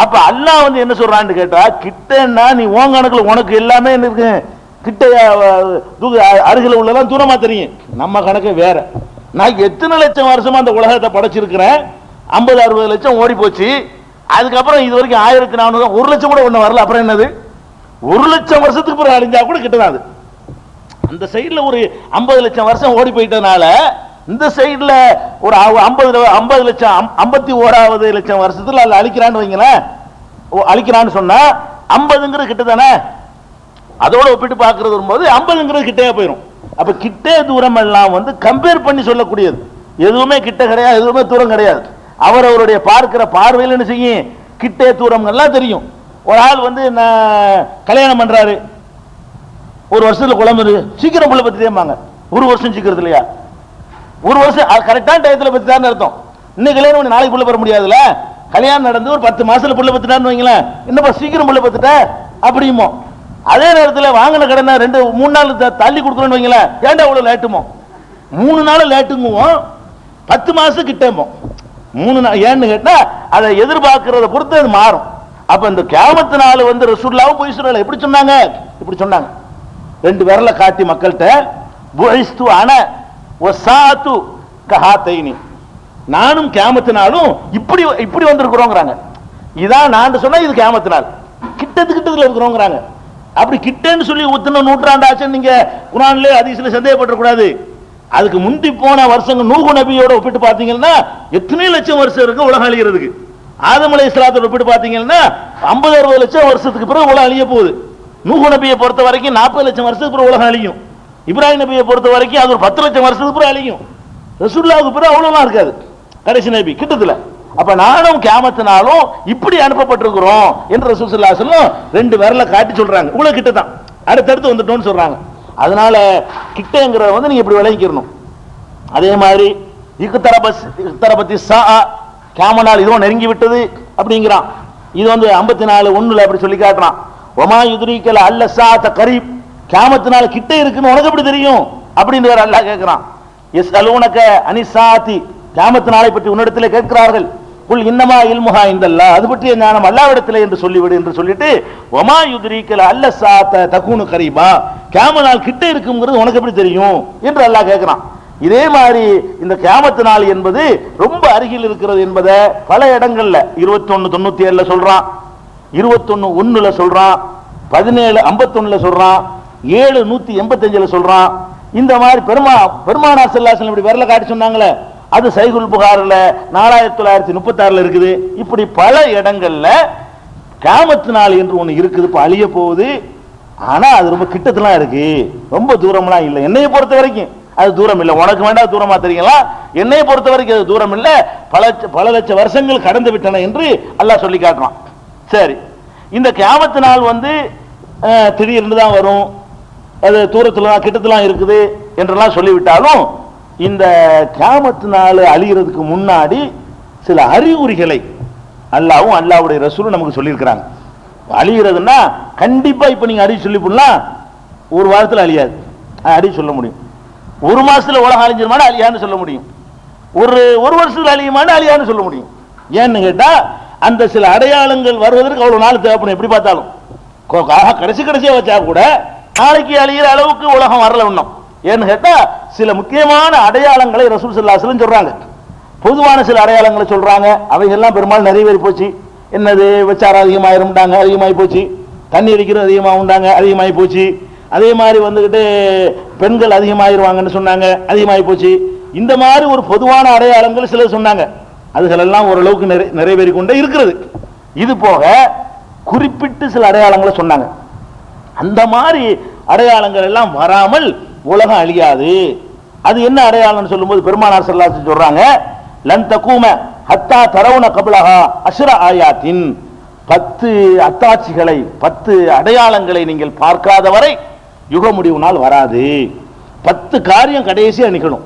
அப்ப அல்லாஹ் வந்து என்ன சொல்றான்னு கேட்டா, கிட்டன்னா நீ உன் கணக்குல உனக்கு எல்லாமே என்ன இருக்கு கிட்ட, அருகில உள்ளதான் தூரமா தெரியும். நம்ம கணக்கு வேற. நான் எத்தனை லட்சம் வருஷமா அந்த உலகத்தை படைச்சிருக்கிறேன், 50-60 லட்சம் ஓடி போச்சு. அதுக்கப்புறம் இது வரைக்கும் 1400, 1 லட்சம் கூட ஒண்ணு வரல. அப்புறம் என்னது? 1 லட்சம் வருஷத்துக்கு பிறகு அழிஞ்சா கூட கிட்டதான் அது. அந்த சைடுல ஒரு 50 லட்சம் வருஷம் ஓடி போயிட்டனால இந்த சைடுல ஒரு 50 லட்சம் 51வது லட்சம் வருஷத்துல அல்ல அழிக்கிறான்னு வைங்களேன். அழிக்கிறான்னு சொன்னா 50ங்கிறது கிட்ட தானே. அதோட ஒப்பிட்டு பார்க்கறது வரும்போது 50ங்கிறது கிட்டே போயிடும். அப்ப கிட்டே தூரம் எல்லாம் வந்து கம்பேர் பண்ணி சொல்லக்கூடியது. எதுவுமே கிட்ட கிடையாது, எதுவுமே தூரம் கிடையாது. அவருடைய பார்க்கிற பார்வையில் என்ன செய்யும், கிட்டே தூரம் எல்லாம் தெரியும். ஒரு ஆள் வந்து கல்யாணம் பண்றாரு, 1 வருஷத்துல குழம்பு சீக்கிரம் புள்ள பத்தி தேம்பாங்க. 1 வருஷம் சீக்கிரத்து இல்லையா? 1 வருஷம் கரெக்டான டயத்துல பத்தி தான் அர்த்தம். இன்னைக்கு கல்யாணம் பண்ணி நாளைக்கு புள்ள பெற முடியாதுல்ல. கல்யாணம் நடந்து ஒரு 10 மாசத்துல புள்ள பத்துட்டான்னு வைங்களேன், என்னப்பா சீக்கிரம் புள்ள பத்துட்ட அப்படிமோ. அதே நேரத்தில் வாங்கின கடனை 2-3 நாள் தள்ளி கொடுக்குறோன்னு வைங்களேன், ஏன்டா அவ்வளவு லேட்டுமோ. 3 நாள் லேட்டுங்குவோம், 10 மாசம் கிட்டமோ. 3 நாள் ஏன்னு கேட்டா அதை எதிர்பார்க்கிறத பொறுத்து அது மாறும். அப்ப இந்த கியாமத்து நாள் வந்து ரசூலுல்லாஹ் போய் சொல்லல. எப்படி சொன்னாங்க? இப்படி சொன்னாங்க, 2 விரல காட்டி மக்கள்கிட்ட, புஇஸ்து அன வஸாத்து கஹாதைனி, நானும் கியாமத்து நாளும் இப்படி இப்படி வந்திருக்கிறோங்கிறாங்க. இதான் நான் சொன்னா இது கியாமத்து நாள், கிட்டத்துல இருக்கிறோங்கிறாங்க. அப்படி கிட்டன்னு சொல்லி உத்தன நூற்றாண்டு ஆச்சு நீங்க குர்ஆன்ல ஹதீஸ்ல சந்தேகப்பட கூடாது. அதுக்கு முந்தி போன வருஷங்க நூஹ் நபியோட ஒப்பிட்டு பாத்தீங்கன்னா எத்தனை லட்சம் வருஷம் இருக்கு உலகம் அழிகிறதுக்கு. ஆதம் அலைஹிஸ்ஸலாத்தோட ஒப்பிட்டு பாத்தீங்கன்னா 50-60 லட்சம் வருஷத்துக்கு பிறகு உலகம் அழிய போகுது. நூஹ் நபியை பொறுத்த வரைக்கும் 40 லட்சம் வருஷத்துக்கு பிறகு உலகம் அழியும். இப்ராஹிம் நபியை பொறுத்த வரைக்கும் அது ஒரு 10 லட்சம் வருஷத்துக்கு பிறகு அழியும். ரசூலுல்லாஹ்வுக்கு பிறகு அவ்வளவுலாம் இருக்காது, கடைசி நபி கிட்டத்துல. அப்ப நானும் கியாமத்தினாலும் இப்படி அனுப்பப்பட்டிருக்கிறோம் என்று ரசூல் ஸல்லல்லாஹு அலைஹி வஸல்லம் 2 விரல காட்டி சொல்றாங்க. இவ்வளவு கிட்ட தான், அடுத்தடுத்து வந்துட்டோம்னு சொல்றாங்க. அதனால கிட்டங்கிறத வந்து நீங்க இப்படி விளங்கிக்கணும். அதே மாதிரி இக்தரபத்தி ஸாஅ, கியாம நாள் இதுவும் நெருங்கி விட்டது அப்படிங்கிறான். இது வந்து 54:1 அப்படி சொல்லி காட்டுறான். வமா யுத்ரீகல் அல்ல ஸாஅத கரீப், கியாமத்து நாள் கிட்ட இருக்குன்னு உனக்கு எப்படி தெரியும் அப்படின்னு வேற அல்லாஹ் கேட்கிறான். யஸ்அலூனக அனிஸ்ஸாஅதி, கியாமத்து நாளை பற்றி உன்னிடத்திலே கேட்கிறார்கள். குல் இன்னமா இல்முஹா இந்தல்லாஹ், அது பற்றிய ஞானம் அல்லாஹ்விடத்திலே என்று சொல்லிவிடு என்று சொல்லிட்டு, வமா யுத்ரீகல் அல்ல ஸாஅத தகுனு கரீபா, கியாம நாள் கிட்ட இருக்குங்கிறது உனக்கு எப்படி தெரியும் என்று அல்லாஹ் கேட்கிறான். இதே மாதிரி இந்த கியாமத்து நாள் என்பது ரொம்ப அருகில் இருக்கிறது என்பதை பல இடங்கள்ல 21:97 சொல்றான், 21:1 சொல்றான், 17:51 சொல்றான், 7:185 சொல்றான். இந்த மாதிரி பெருமானார் ஸல்லல்லாஹு அலைஹி வஸல்லம் இப்படி விரல காட்டி சொன்னாங்களே, அது சஹீஹுல் புகாரில 4936 இருக்குது. இப்படி பல இடங்கள்ல கியாமத்து நாள் என்று ஒண்ணு இருக்குது, இப்ப அழிய போகுது. ஆனா அது ரொம்ப கிட்டத்துலாம் இருக்கு, ரொம்ப தூரம்லாம் இல்லை. என்னைய பொறுத்த வரைக்கும் அது தூரம் இல்லை. உனக்கு வேண்டாம் தூரமா தெரியுங்களா, என்னைய பொறுத்த வரைக்கும் அது தூரம் இல்லை, பல லட்சம் வருஷங்கள் கடந்து விட்டன என்று அல்லாஹ் சொல்லி காட்டுறான். சரி, இந்த கியாமத்து நாள் வந்து திடீர்னு தான் வரும், அது தூரத்துல கிட்டத்துலாம் இருக்குது என்றெல்லாம் சொல்லிவிட்டாலும் இந்த கியாமத் நாள் அழிகிறதுக்கு முன்னாடி சில அறிகுறிகளை அல்லாஹ்வும் அல்லாஹ்வுடைய ரசூலும் நமக்கு சொல்லியிருக்கிறாங்க. அழிகிறதுன்னா கண்டிப்பா இப்ப நீங்க அறிவு சொல்லி போடலாம், ஒரு வாரத்தில் அழியாது, அறிவு சொல்ல முடியும். ஒரு மாசத்துல உலகம் அழிஞ்சிருமான அழியான்னு சொல்ல முடியும், ஒரு வருஷத்துல அழியுமான அழியான்னு சொல்ல முடியும். ஏன்னு கேட்டா அந்த சில அடையாளங்கள் வருவதற்கு அவ்வளவு நாள் தேவைப்படும். எப்படி பார்த்தாலும் கடைசியா வச்சா கூட நாளைக்கு அழிகிற அளவுக்கு உலகம் வரல இன்னும். ஏன்னு கேட்டா சில முக்கியமான அடையாளங்களை ரசூல் ஸல்லல்லாஹு அலைஹி வஸல்லம் சொல்றாங்க. பொதுவான சில அடையாளங்களை சொல்றாங்க, அவைகள்லாம் பெரும்பாலும் நிறைவேறி போச்சு. என்னது, விச்சாரம் அதிகமாயிருந்தாங்க, அதிகமாகி போச்சு. தண்ணி அடிக்கிறது அதிகமாக உண்டாங்க, அதிகமாகி போச்சு. அதே மாதிரி வந்துகிட்டு பெண்கள் அதிகமாயிருவாங்கன்னு சொன்னாங்க, அதிகமாகி போச்சு. இந்த மாதிரி ஒரு பொதுவான அடையாளங்கள் சிலர் சொன்னாங்க. அதுகளெல்லாம் ஓரளவுக்கு நிறைவேறி கொண்டே இருக்கிறது. இது போக குறிப்பிட்டு சில அடையாளங்களை சொன்னாங்க. அந்த மாதிரி அடையாளங்கள் எல்லாம் வராமல் உலகம் அழியாது. அது என்ன அடையாளம் சொல்லும்போது பெருமானார் ஸல்லல்லாஹு அலைஹி வஸல்லம் சொல்றாங்க, லன் தகூம ஹத்தா தரவுன கப்லஹா அஷ்ர ஆயாத்தின், 10 அத்தாட்சிகளை 10 அடையாளங்களை நீங்கள் பார்க்காத வரை யுக முடிவு நாள் வராது. 10 காரியம் கடைசியா நிகழும்.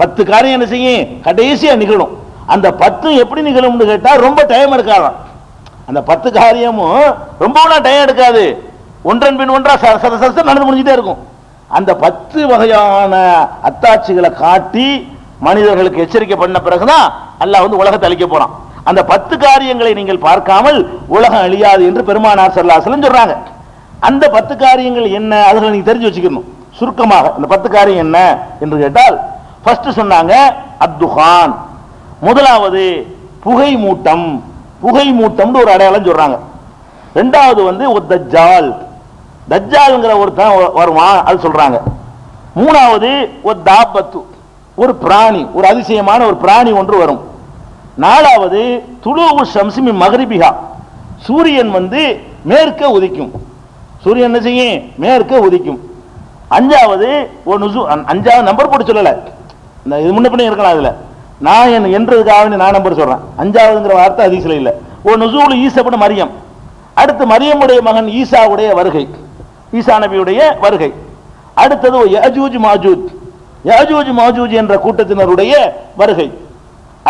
10 காரியம் என்ன செய்யும், கடைசியா நிகழும். அந்த 10 எப்படி நிகழும்னு கேட்டா ரொம்ப டைம் எடுக்காதான். அந்த 10 காரியமும் ரொம்ப டைம் எடுக்காது, ஒன்றன் பின் ஒன்றா நடந்து முடிஞ்சுட்டே இருக்கும். அந்த 10 வகையான அத்தாட்சிகளை காட்டி மனிதர்களுக்கு எச்சரிக்கை பண்ண பிறகுதான் அல்லாஹ் வந்து உலகத்தை அழிக்க போறான். அந்த 10 காரியங்களை நீங்கள் பார்க்காமல் உலகம் அழியாது என்று பெருமானார் ஸல்லல்லாஹு அலைஹி வஸல்லம் சொல்றாங்க. அந்த 10 காரியங்கள் என்ன, அதுல நீங்க தெரிஞ்சு வச்சுக்கணும். சுருக்கமாக அந்த 10 காரியம் என்ன என்று கேட்டால், ஃபர்ஸ்ட் சொன்னாங்க அத்துகான், முதலாவது புகை மூட்டம். புகை மூட்டம் ஒரு அடையாளம் சொல்றாங்க. ரெண்டாவது வந்து தஜ்ஜால், தஜ்ஜால்ங்கிற ஒருத்தன் வருவான், அது சொல்றாங்க. மூணாவது தாபத்து, ஒரு பிராணி, ஒரு அதிசயமான ஒரு பிராணி ஒன்று வரும். நாலாவது துலூஉ ஷம்ஸி மின் மக்ரிபிஹா, சூரியன் வந்து மேற்கே உதிக்கும். சூரியன் என்ன செய்யும், மேற்கே உதிக்கும். அஞ்சாவது அஞ்சாவது நம்பர் போட்டு சொல்லல, இந்த இது முன்ன பின்ன இருக்கலாம். அதுல நான் என்றதுக்காக நான் நம்பர் சொல்றேன். அஞ்சாவதுங்கிற வார்த்தை ஹதீஸ்ல இல்ல. நுசூல் ஈசா இப்னு மரியம், அடுத்து மரியமுடைய மகன் ஈசாவுடைய வருகை, ஈசா நபியுடைய வருகை. அடுத்தது யஜூஜ் மாஜூஜ், யஜூஜ் மாஜூஜ் என்ற கூட்டத்தினருடைய வருகை.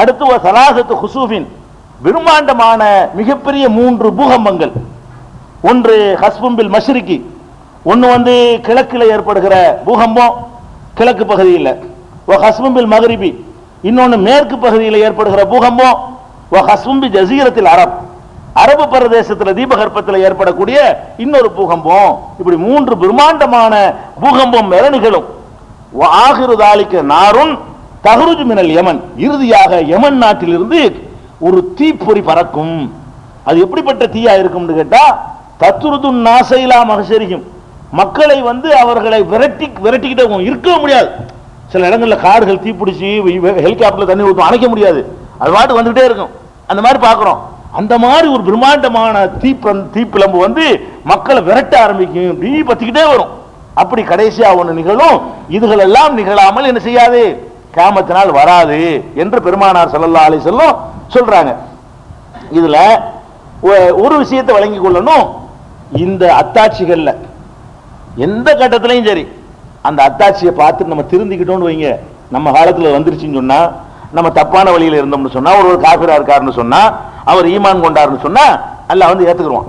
அடுத்து சலாசத்து ஹுசூஃபின், பிரம்மாண்டமான மிகப்பெரிய 3 பூகம்பங்கள். ஒன்று ஹஸ்பும் பில் மஷ்ரிகி, ஒன்று வந்து கிழக்கில் ஏற்படுகிற பூகம்பம், கிழக்கு பகுதியில். ஹஸ்பும் பில் மக்ரிபி, இன்னொன்று மேற்கு பகுதியில் ஏற்படுகிற பூகம்பம். ஹஸ்பும் பி ஜஸீரத்தில் அரப், அரபு பிரதேசத்தில் தீபகற்பத்தில் ஏற்படக்கூடிய இன்னொரு பூகம்பம். இப்படி 3 பிரம்மாண்டமான பூகம்பம் மேல நிகழும். ஆகிரு தாலிக்க நாருன் தஹ்ருஜ் மினல் யமன், இறுதியாக யமன் நாட்டிலிருந்து ஒரு தீப்பொறி பறக்கும். அது எப்படிப்பட்ட தீயா இருக்கும்னு கேட்டா, தத்ருது நாசைலா மகசரியும், மக்களை வந்து அவர்களை விரட்டிக்கிட்டே இருக்க முடியாது. சில இடங்கள்ல காடுகள் தீப்பிடிச்சு ஹெலிகாப்டர்ல தண்ணி ஊற்றும், அணைக்க முடியாது, அது பாட்டு வந்துகிட்டே இருக்கும். அந்த மாதிரி பார்க்கிறோம். அந்த மாதிரி ஒரு பிரம்மாண்டமான தீப்பிழம்பு வந்து மக்களை விரட்ட ஆரம்பிக்கும், இப்படி பத்திக்கிட்டே வரும். அப்படி கடைசியா ஒன்று நிகழும். இதுகள் எல்லாம் நிகழாமல் என்ன செய்யாது, கியாமத்தினால் வராது என்று பெருமானார் ஸல்லல்லாஹு அலைஹி வஸல்லம் சொல்றாங்க. இதுல ஒரு விஷயத்தை வழங்கிக் கொள்ளணும், இந்த அத்தாட்சிகள்ல எந்த கட்டத்திலையும் சரி அந்த அத்தாட்சியை பார்த்து நம்ம திருந்திக்கிட்டோம்னு வைங்க, நம்ம காலத்தில் வந்துருச்சுன்னு சொன்னா, நம்ம தப்பான வழியில் இருந்தோம்னு சொன்னா, ஒரு காஃபிரா இருக்காருன்னு சொன்னா, அவர் ஈமான் கொண்டாருன்னு சொன்னா அல்லாஹ் வந்து ஏத்துக்குருவான்.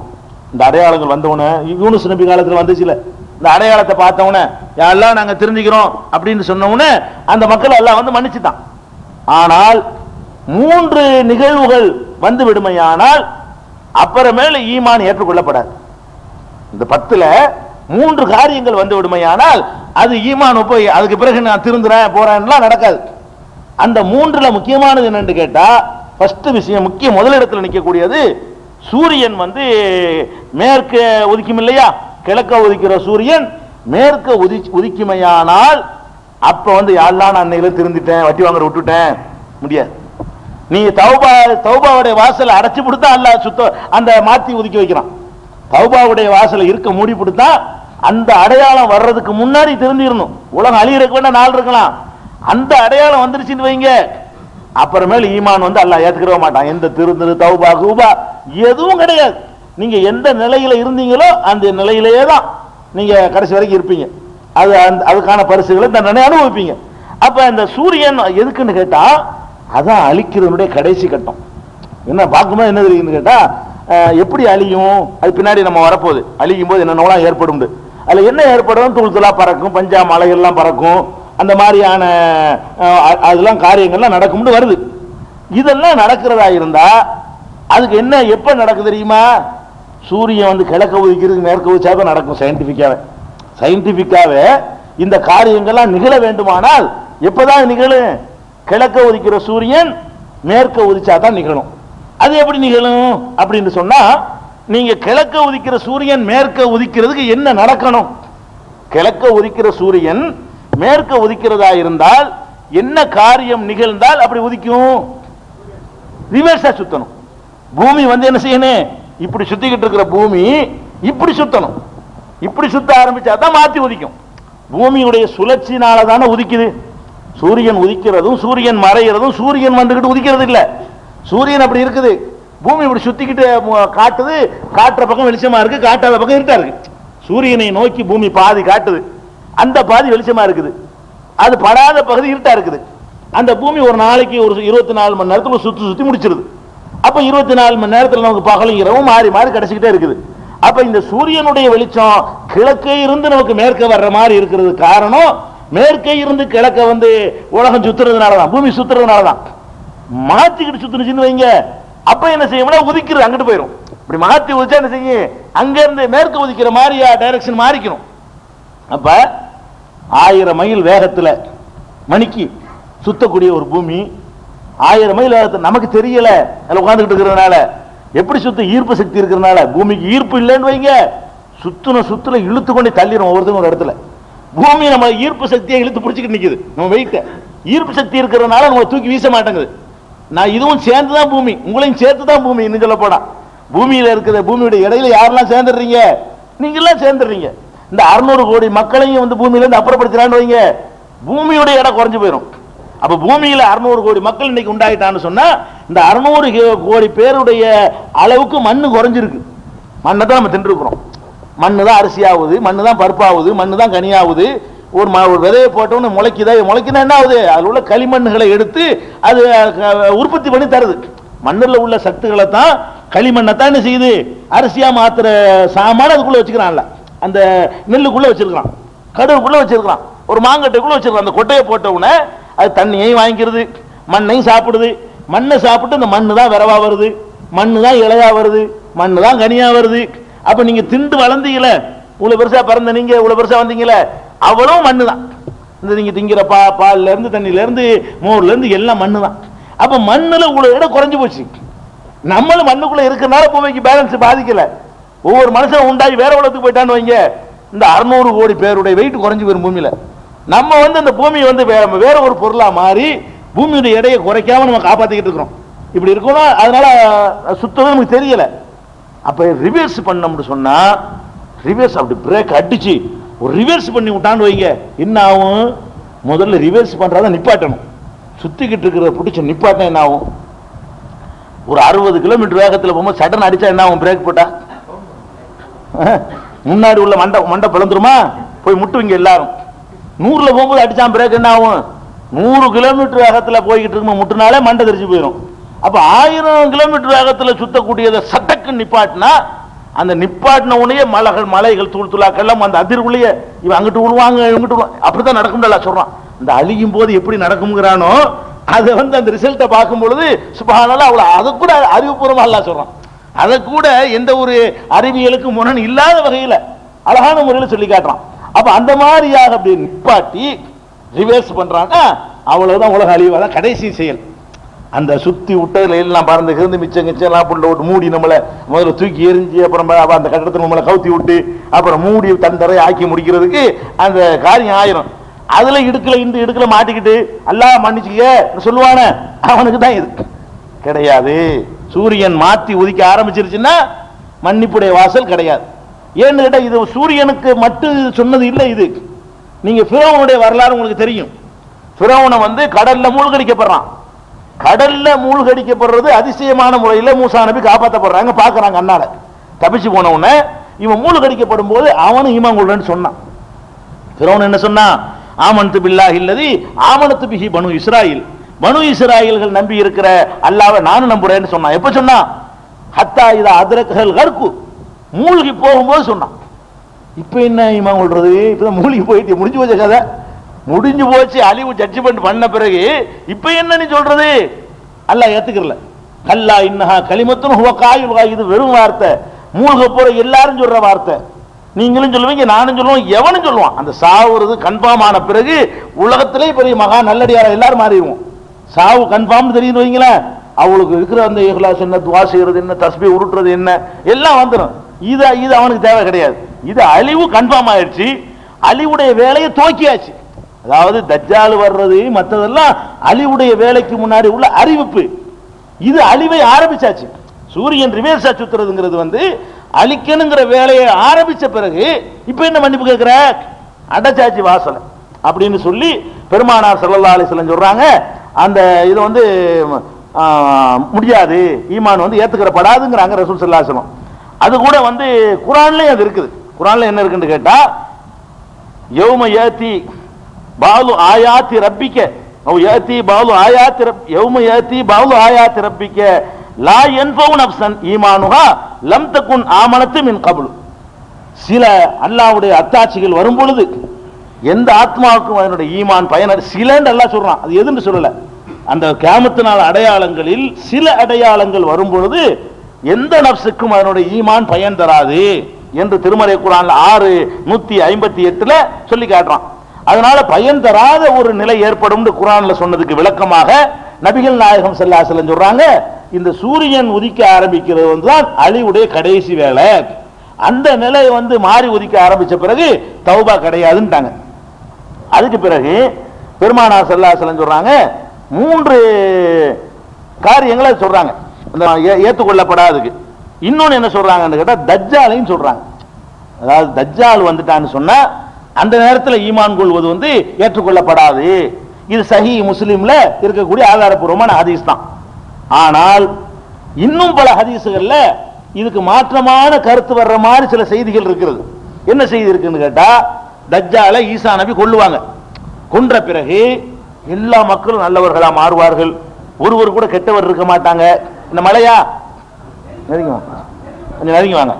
இந்த அடையாளங்கள் வந்தவன யூனுஸ் நபி காலத்தில் வந்துச்சுல, இந்த அடையாளத்தை பார்த்தவன யாரெல்லாம் நாங்க திருந்திக்கிறோம் அப்படின்னு சொன்னவன அந்த மக்கள் எல்லாம் வந்து மன்னிச்சுட்டான். ஆனால் 3 நிகழ்வுகள் வந்து விடுமையானால் அப்புறமேல ஈமான் ஏற்றுக்கொள்ளப்படாது. இந்த 10ல 3 காரியங்கள் வந்து விடுமையானால் அது ஈமான் போய் அதுக்கு பிறகு நான் திருந்துறேன் போறேன்லாம் நடக்காது. அந்த 3ல முக்கியமானது என்னன்னு கேட்டா, ஃபர்ஸ்ட் விஷயம், முக்கிய முதலிடத்தில் நிற்கக்கூடியது, சூரியன் வந்து மேற்கு உதிக்கும் இல்லையா, கிழக்க உதிக்கிற சூரியன் மேற்கு உதிக்குமையானால் அப்ப வந்து யாரெல்லாம் நான் அன்னையில திருந்திட்டேன், வட்டி வாங்குற விட்டுட்டேன் முடியாது. நீ தௌபாவுடைய வாசலை அடைச்சு கொடுத்தா அல்லாஹ் அந்த மாத்தி ஒதுக்கி வைக்கிறான். தௌபாவுடைய வாசலை இருக்க மூடி கொடுத்தா அந்த அடையாளம் வர்றதுக்கு முன்னாடி திருந்திடணும். உலகம் அழியறதுக்கு வேண்டாம் நாள் இருக்கலாம், அந்த அடையாளம் வந்துருச்சுன்னு வைங்க, அப்புறமேல ஈமான் வந்து அல்லாஹ் ஏத்துக்கிற மாட்டான். எந்த திருந்து தௌபா கூபா எதுவும் கிடையாது. நீங்க எந்த நிலையில இருந்தீங்களோ அந்த நிலையிலேயே தான் நீங்க கடைசி வரைக்கும் இருப்பீங்க. அது அதுக்கான பரிசுகளை தண்டனை அனுபவிப்பீங்க. அப்ப இந்த சூரியன் எதுக்குன்னு கேட்டா அதான் அழிக்கிறவனுடைய கடைசி கட்டம். என்ன பார்க்கும்போது என்ன தெரியுதுன்னு கேட்டா எப்படி அழியும், அது பின்னாடி நம்ம வரப்போகுது. அழிக்கும் போது என்னென்னலாம் ஏற்படும், அதுல என்ன ஏற்படும், தூள் தூளா பறக்கும், பஞ்சா மலைகள்லாம் பறக்கும், அந்த மாதிரியான அதெல்லாம் காரியங்கள்லாம் நடக்கும்னு வருது. இதெல்லாம் நடக்கிறதா இருந்தா அதுக்கு என்ன எப்ப நடக்கும் தெரியுமா? சூரியன் வந்து கிழக்க உதிக்கிறதுக்கு மேற்க உதிச்சாதான் நடக்கும். சயின்டிபிக்காவே இந்த காரியங்கள்லாம் நிகழ வேண்டுமானால் எப்பதான் நிகழும்? கிழக்க உதிக்கிற சூரியன் மேற்க உதிச்சாதான் நிகழும். அது எப்படி நிகழும் அப்படின்னு சொன்னா, நீங்க கிழக்க உதிக்கிற சூரியன் மேற்க உதிக்கிறதுக்கு என்ன நடக்கணும்? கிழக்க உதிக்கிற சூரியன் மேற்க உதிக்கிறதா இருந்தால் என்ன காரியம் நிகழ்ந்தால் அப்படி உதிக்கும்? ரிவர்ஸா சுத்தணும். பூமி வந்து என்ன செய்யணும்? இப்படி சுத்திக்கிட்டு இருக்கிற பூமி இப்படி சுத்தணும். இப்படி சுத்த ஆரம்பிச்சாதான் மாத்தி உதிக்கும். பூமியுடைய சுழற்சினால தானே உதிக்குது. சூரியன் உதிக்கிறதும் சூரியன் மறைகிறதும் சூரியன் வந்துகிட்டு உதிக்கிறது இல்ல. சூரியன் அப்படி இருக்குது, பூமி இப்படி சுத்திக்கிட்டு காட்டுது. காட்டுற பக்கம் வெளிச்சமா இருக்கு, காட்டாத பக்கம் இருட்டா இருக்கு. சூரியனை நோக்கி பூமி பாதி காட்டுது, அந்த பாதி வெளிச்சமா இருக்குது. அது படாத பகுதி இருட்டா இருக்குது. அந்த பூமி ஒரு நாளைக்கு ஒரு 24 மணி நேரத்துல சுத்தி முடிச்சிருது. அப்ப 24 மணி நேரத்தில் நமக்கு பகலும் இரவும் மாறி மாறி கிடைச்சிக்கிட்டே இருக்குது. அப்ப இந்த சூரியனுடைய வெளிச்சம் கிழக்கே இருந்து நமக்கு மேற்க வர்ற மாதிரி இருக்கிறது காரணம், மேற்கே இருந்து கிழக்க வந்து உலகம் சுத்துறதுனாலதான், பூமி சுத்துறதுனாலதான். மாத்திக்கிட்டு சுத்துனுச்சுன்னு வைங்க, அப்ப என்ன செய்யணும்? உதிக்கிறது அங்கிட்டு போயிடும். இப்படி மாத்தி உதிச்சா என்ன செய்யும்? அங்க இருந்து மேற்கு உதிக்கிற மாதிரி டைரக்ஷன் மாறிக்கணும். அப்ப 1000 மைல் வேகத்துல மணிக்கு சுத்தக்கூடிய ஒரு பூமி 1000 மைல் வேகத்துல நமக்கு தெரியல, அதுல உட்கார்ந்துட்டு இருக்கிறதுனால. எப்படி சுத்த? ஈர்ப்பு சக்தி இருக்கிறதுனால. பூமிக்கு ஈர்ப்பு இல்லைன்னு வைங்க, சுத்துல இழுத்து கொண்டு தள்ளிடும் ஒவ்வொருத்தரும் ஒரு இடத்துல. பூமி நம்ம ஈர்ப்பு சக்தியை இழுத்து பிடிச்சிக்கிட்டு நிக்குது. நம்ம வெயிட்ட ஈர்ப்பு சக்தி இருக்கிறதுனால நம்ம தூக்கி வீச மாட்டேங்குது. நான் இதுவும் சேர்ந்துதான் பூமி, உங்களையும் சேர்த்துதான் பூமி. இன்னும் சொல்ல போனா பூமியில இருக்கிற பூமியுடைய இடையில யாரெல்லாம் சேர்ந்துடுறீங்க? நீங்க எல்லாம் சேர்ந்துடுறீங்க. இந்த 600 கோடி மக்களையும் வந்து பூமியில இருந்து அப்புறப்படுத்துறான்னு வைங்க, பூமியுடைய இடம் குறைஞ்சு போயிடும். அப்ப பூமியில 600 கோடி மக்கள் இன்னைக்கு உண்டாயிட்டான்னு சொன்னா இந்த 600 கோடி பேருடைய அளவுக்கு மண்ணு குறைஞ்சிருக்கு. மண்ணை தான் நம்ம தின்றுக்கிறோம். மண்ணு தான் அரிசி ஆகுது, மண்ணு தான் பருப்பாகுது, மண்ணு தான் கனியாகுது. ஒரு விதையை போட்டோன்னு முளைக்குதா என்ன ஆகுது? அதில் உள்ள களிமண்ணுகளை எடுத்து அது உற்பத்தி பண்ணி தருது. மண்ணில் உள்ள சத்துக்களை தான், களிமண்ணை தான் என்ன செய்யுது? அரிசியா மாத்திர சாமான அதுக்குள்ள வச்சுக்கிறான்ல, அந்த நெல்லுக்குள்ள வச்சிருக்கான், கடுவுக்குள்ள வச்சிருக்கான், ஒரு மாங்கட்டைக்குள்ள வச்சிருக்கான். அந்த கொட்டையை போட்ட உடனே அது தண்ணியையும் வாங்கிக்கிறது, மண்ணையும் சாப்பிடுது. மண்ணை சாப்பிட்டு இந்த மண்ணு தான் விரவா வருது, மண்ணு தான் இலையா வருது, மண்ணு தான் கனியா வருது. அப்ப நீங்க திண்டு வளர்ந்தீங்களே, இவ்வளவு பெருசா பிறந்த நீங்க இவ்வளவு பெருசா வந்தீங்களே, அவ்வளவு மண்ணு தான். இந்த நீங்க திங்கிற பால்ல இருந்து தண்ணியில இருந்து மோர்ல இருந்து எல்லாம் மண்ணு தான். அப்ப மண்ணுல இவ்வளவு இடம் குறைஞ்சு போச்சு. நம்மளும் மண்ணுக்குள்ள இருக்கிறனால பூமிக்கு பேலன்ஸ் பாதிக்கல. ஒவ்வொரு மனுஷன் உண்டாகி வேற உலகத்துக்கு போயிட்டான்னு வைங்க, இந்த 600 கோடி பேருடைய வெயிட் குறைஞ்சு போயிடும் பூமியில. நம்ம வந்து அந்த பூமியை வந்து வேற ஒரு பொருளா மாறி பூமியுடைய எடையை குறைக்காம நம்ம காப்பாத்திக்கிட்டு இருக்கிறோம். இப்படி இருக்கணும். அதனால சுத்தம் நமக்கு தெரியல. அப்ப ரிவர்ஸ் பண்ணோம்னு சொன்னா, ரிவர்ஸ் அப்படி பிரேக் அடிச்சு ஒரு ரிவர்ஸ் பண்ணி விட்டான்னு வைங்க, என்ன ஆகும்? முதல்ல ரிவர்ஸ் பண்றத நிப்பாட்டணும். சுத்திக்கிட்டு இருக்கிறத பிடிச்ச நிப்பாட்டம் என்ன ஆகும்? ஒரு 60 கிலோமீட்டர் வேகத்தில் போகும்போது சடன் அடிச்சா என்ன ஆகும்? பிரேக் போட்டா முன்னாடி உள்ள மண்டை பிளந்துருமா? போய் முட்டுவீங்க எல்லாரும். 100ல போகும்போது அடிச்சா பிரேக் என்ன ஆகும்? 100 கிலோமீட்டர் வேகத்தில் போய்கிட்டு இருக்கும் முட்டுனாலே மண்டை தெரிச்சு போயிடும். அப்ப 1000 கிலோமீட்டர் வேகத்தில் சுத்தக்கூடியதை சட்டக்கு நிப்பாட்டினா, அந்த நிப்பாட்டின உடனே மலைகள் தூள் துளாக்கெல்லாம் அந்த அதிர்வுலையே இவன் அங்கிட்டு விழுவாங்க இவங்கிட்டு விழுவாங்க, அப்படித்தான் நடக்கும்ல சொல்றான். இந்த அழியும் போது எப்படி நடக்கும்ங்கிறானோ அதை வந்து அந்த ரிசல்ட்டை பார்க்கும் பொழுது சுபஹானல்லாஹ், அவ்வளவு அதை கூட அறிவுபூர்வமா அல்லாஹ் சொல்றான். அதை கூட எந்த ஒரு அறிவியலுக்கு முரண் இல்லாத வகையில அழகான முறையில் சொல்லி காட்டுறான். அப்ப அந்த மாதிரியாக அப்படி நிப்பாட்டி ரிவர்ஸ் பண்றாங்க. அவ்வளவுதான் உலக அழிவாதான் கடைசி செயல். அந்த சுத்தி விட்டதுல எல்லாம் பறந்து கிருந்து மிச்சம் கிச்சம் புள்ள விட்டு மூடி நம்மளை முதல்ல தூக்கி எரிஞ்சு அப்புறம் அந்த கட்டடத்தை நம்மளை கவுத்தி விட்டு அப்புறம் மூடி தந்தரை ஆக்கி முடிக்கிறதுக்கு அந்த காரியம் ஆயிரும். அதுல இடுக்கல மாட்டிக்கிட்டு அல்லாஹ் மன்னிச்சுக்க சொல்லுவான, அவனுக்கு தான் இது கிடையாது. சூரியன் மாத்தி உதிக்க ஆரம்பிச்சிருச்சுன்னா மன்னிப்புடைய வாசல் கிடையாது. ஏன்னு கேட்டா இது சூரியனுக்கு மட்டும் சொன்னது இல்லை. இது நீங்க ஃபிரௌனுடைய வரலாறு உங்களுக்கு தெரியும். ஃபிரௌனை வந்து கடல்ல மூழ்கடிக்கப்படுறான். கடல்ல மூழ்கடிக்கப்படுறது அதிசயமான முறையில் மூசா நபி காப்பாற்றப்படுறாங்க, பார்க்கறாங்க அண்ணால. தப்பிச்சு போன உடனே இவன் மூழ்கடிக்கப்படும் போது அவனும் ஈமான் கொள்றேன்னு சொன்னான். ஃபிரௌன் என்ன சொன்னான்? ஆமன்து பில்லாஹி அல்லதி ஆமனத்து பிஹி பனு இஸ்ராயில், பனு இஸ்ராயில்கள் நம்பி இருக்கிற அல்லாஹ்வை நானும் நம்புறேன்னு சொன்னான். எப்ப சொன்னான்? ஹத்தா இதா அத்ரகல் கர்கு, மூழ்கி போகும்போது சொன்னான். இப்ப என்ன ஈமான் கொள்றது? இப்பதான் மூழ்கி போயிட்டு முடிஞ்சு போச்ச கதை, முடிஞ்சு போச்சு. அழிவு ஜட்ஜ்மெண்ட் பண்ண பிறகு இப்ப என்ன நீ சொல்றது? அல்லாஹ் ஏத்துக்கறல. கல்லா இன்னஹா கலிமத்துன் ஹுவ காயிலுஹா, இது வெறும் வார்த்தை, மூழ்க போற எல்லாரும் சொல்ற வார்த்தை. நீங்களும் சொல்லுவீங்க, நானும் சொல்லுவோம், எவனும் சொல்லுவான். அந்த சாவுறது கன்ஃபார்ம் ஆன பிறகு உலகத்திலே பெரிய மகா நல்லடியார எல்லாரும் மாறிடுவோம். சாவு கன்ஃபார்ம் தெரியும் வைங்களேன், அவளுக்கு இருக்கிற அந்த இஹ்லாஸ் என்ன, துவா செய்யறது என்ன, தஸ்பீஹ் உருட்டுறது என்ன, எல்லாம் வந்துடும். இது அவனுக்கு தேவை கிடையாது. இது அழிவு கன்ஃபார்ம் ஆயிடுச்சு, அழிவுடைய வேலையை துவக்கியாச்சு. அதாவது தஜ்ஜால் வர்றது மற்றதெல்லாம் அழிவுடைய வேலைக்கு முன்னாடி உள்ள அறிவிப்பு. இது அழிவை ஆரம்பிச்சாச்சு. சூரியன் ரிவேர்ஸா சுத்துறதுங்கிறது அழிக்கணுங்கிற வேலையை ஆரம்பிச்ச பிறகு இப்ப என்ன மன்னிப்பு கேட்கிற? அடைச்சாச்சு வாசலை அப்படின்னு சொல்லி பெருமானார் ஸல்லல்லாஹு அலைஹி வஸல்லம் சொல்றாங்க. அந்த இது முடியாது, ஈமான் ஏத்துக்கிறப்படாதுங்கிறாங்க ரசூல் ஸல்லல்லாஹு அலைஹி வஸல்லம். அது கூட குர்ஆன்லயே அது இருக்குது. குர்ஆன்ல என்ன இருக்குன்னு கேட்டா, யௌம யாதி பாலு ஆயாத்தி ரப்பிக்க அவ் யாதி பாலு ஆயாத்தி யௌம யாதி பாலு ஆயாத்தி ரப்பிக்க லா யன்ஃபவு நஃப்ஸன் ஈமானுஹா லம் தகுன் ஆமனத்து மின் கப்லு. சில அல்லாஹ்வுடைய அத்தாட்சிகள் வரும் பொழுது எந்த ஆத்மாவுக்கும் அதனுடைய ஈமான் பயனடை. சிலன்னு அல்லாஹ் சொல்றான், அது எதுன்னு சொல்லல. அந்த கியாமத்து நாள் அடையாளங்களில் சில அடையாளங்கள் வரும் பொழுது எந்த நஃப்ஸுக்கும் அதனுடைய ஈமான் பயன் தராது என்று திருமறை குர்ஆன்ல 6:158 சொல்லி காட்டுறான். அதனால பயன் தராத ஒரு நிலை ஏற்படும் குர்ஆன்ல சொன்னதுக்கு விளக்கமாக நபிகள் நாயகம் ஸல்லல்லாஹு அலைஹி வஸல்லம் சொல்றாங்க, இந்த சூரியன் உதிக்க ஆரம்பிக்கிறது தான் அழிவுடைய கடைசி வேலை. அந்த நிலை மாறி உதிக்க ஆரம்பிச்ச பிறகு தௌபா கிடையாதுன்ட்டாங்க. அதுக்கு பிறகு பெருமானார் ஸல்லல்லாஹு அலைஹி வஸல்லம் சொல்றாங்க, 3 காரியங்களை சொல்றாங்க ஏற்றுக்கொள்ளப்படாதுக்கு. இன்னொன்னு என்ன சொல்றாங்கன்னு கேட்டா, தஜ்ஜாலையும் சொல்றாங்க. அதாவது தஜ்ஜால் வந்துட்டான்னு சொன்னா அந்த நேரத்தில் ஈமான் கொள்வது ஏற்றுக்கொள்ளப்படாது. இது சஹீஹ் முஸ்லிம்ல இருக்கக்கூடிய ஆதாரப்பூர்வமான ஹதீஸ் தான். ஆனால் இன்னும் பல ஹதீஸ்கள்ல இதுக்கு மாற்றமான கருத்து வர்ற மாதிரி சில செய்திகள் இருக்கிறது. என்ன செய்தி இருக்குன்னு கேட்டா, தஜ்ஜாலை ஈசா நபி கொல்லுவாங்க. கொன்ற பிறகு எல்லா மக்களும் நல்லவர்களா மாறுவார்கள், ஒருவர் கூட கெட்டவர் இருக்க மாட்டாங்க. இந்த மலையா நெருங்கி வாங்க, கொஞ்சம் நெருங்கி வாங்க,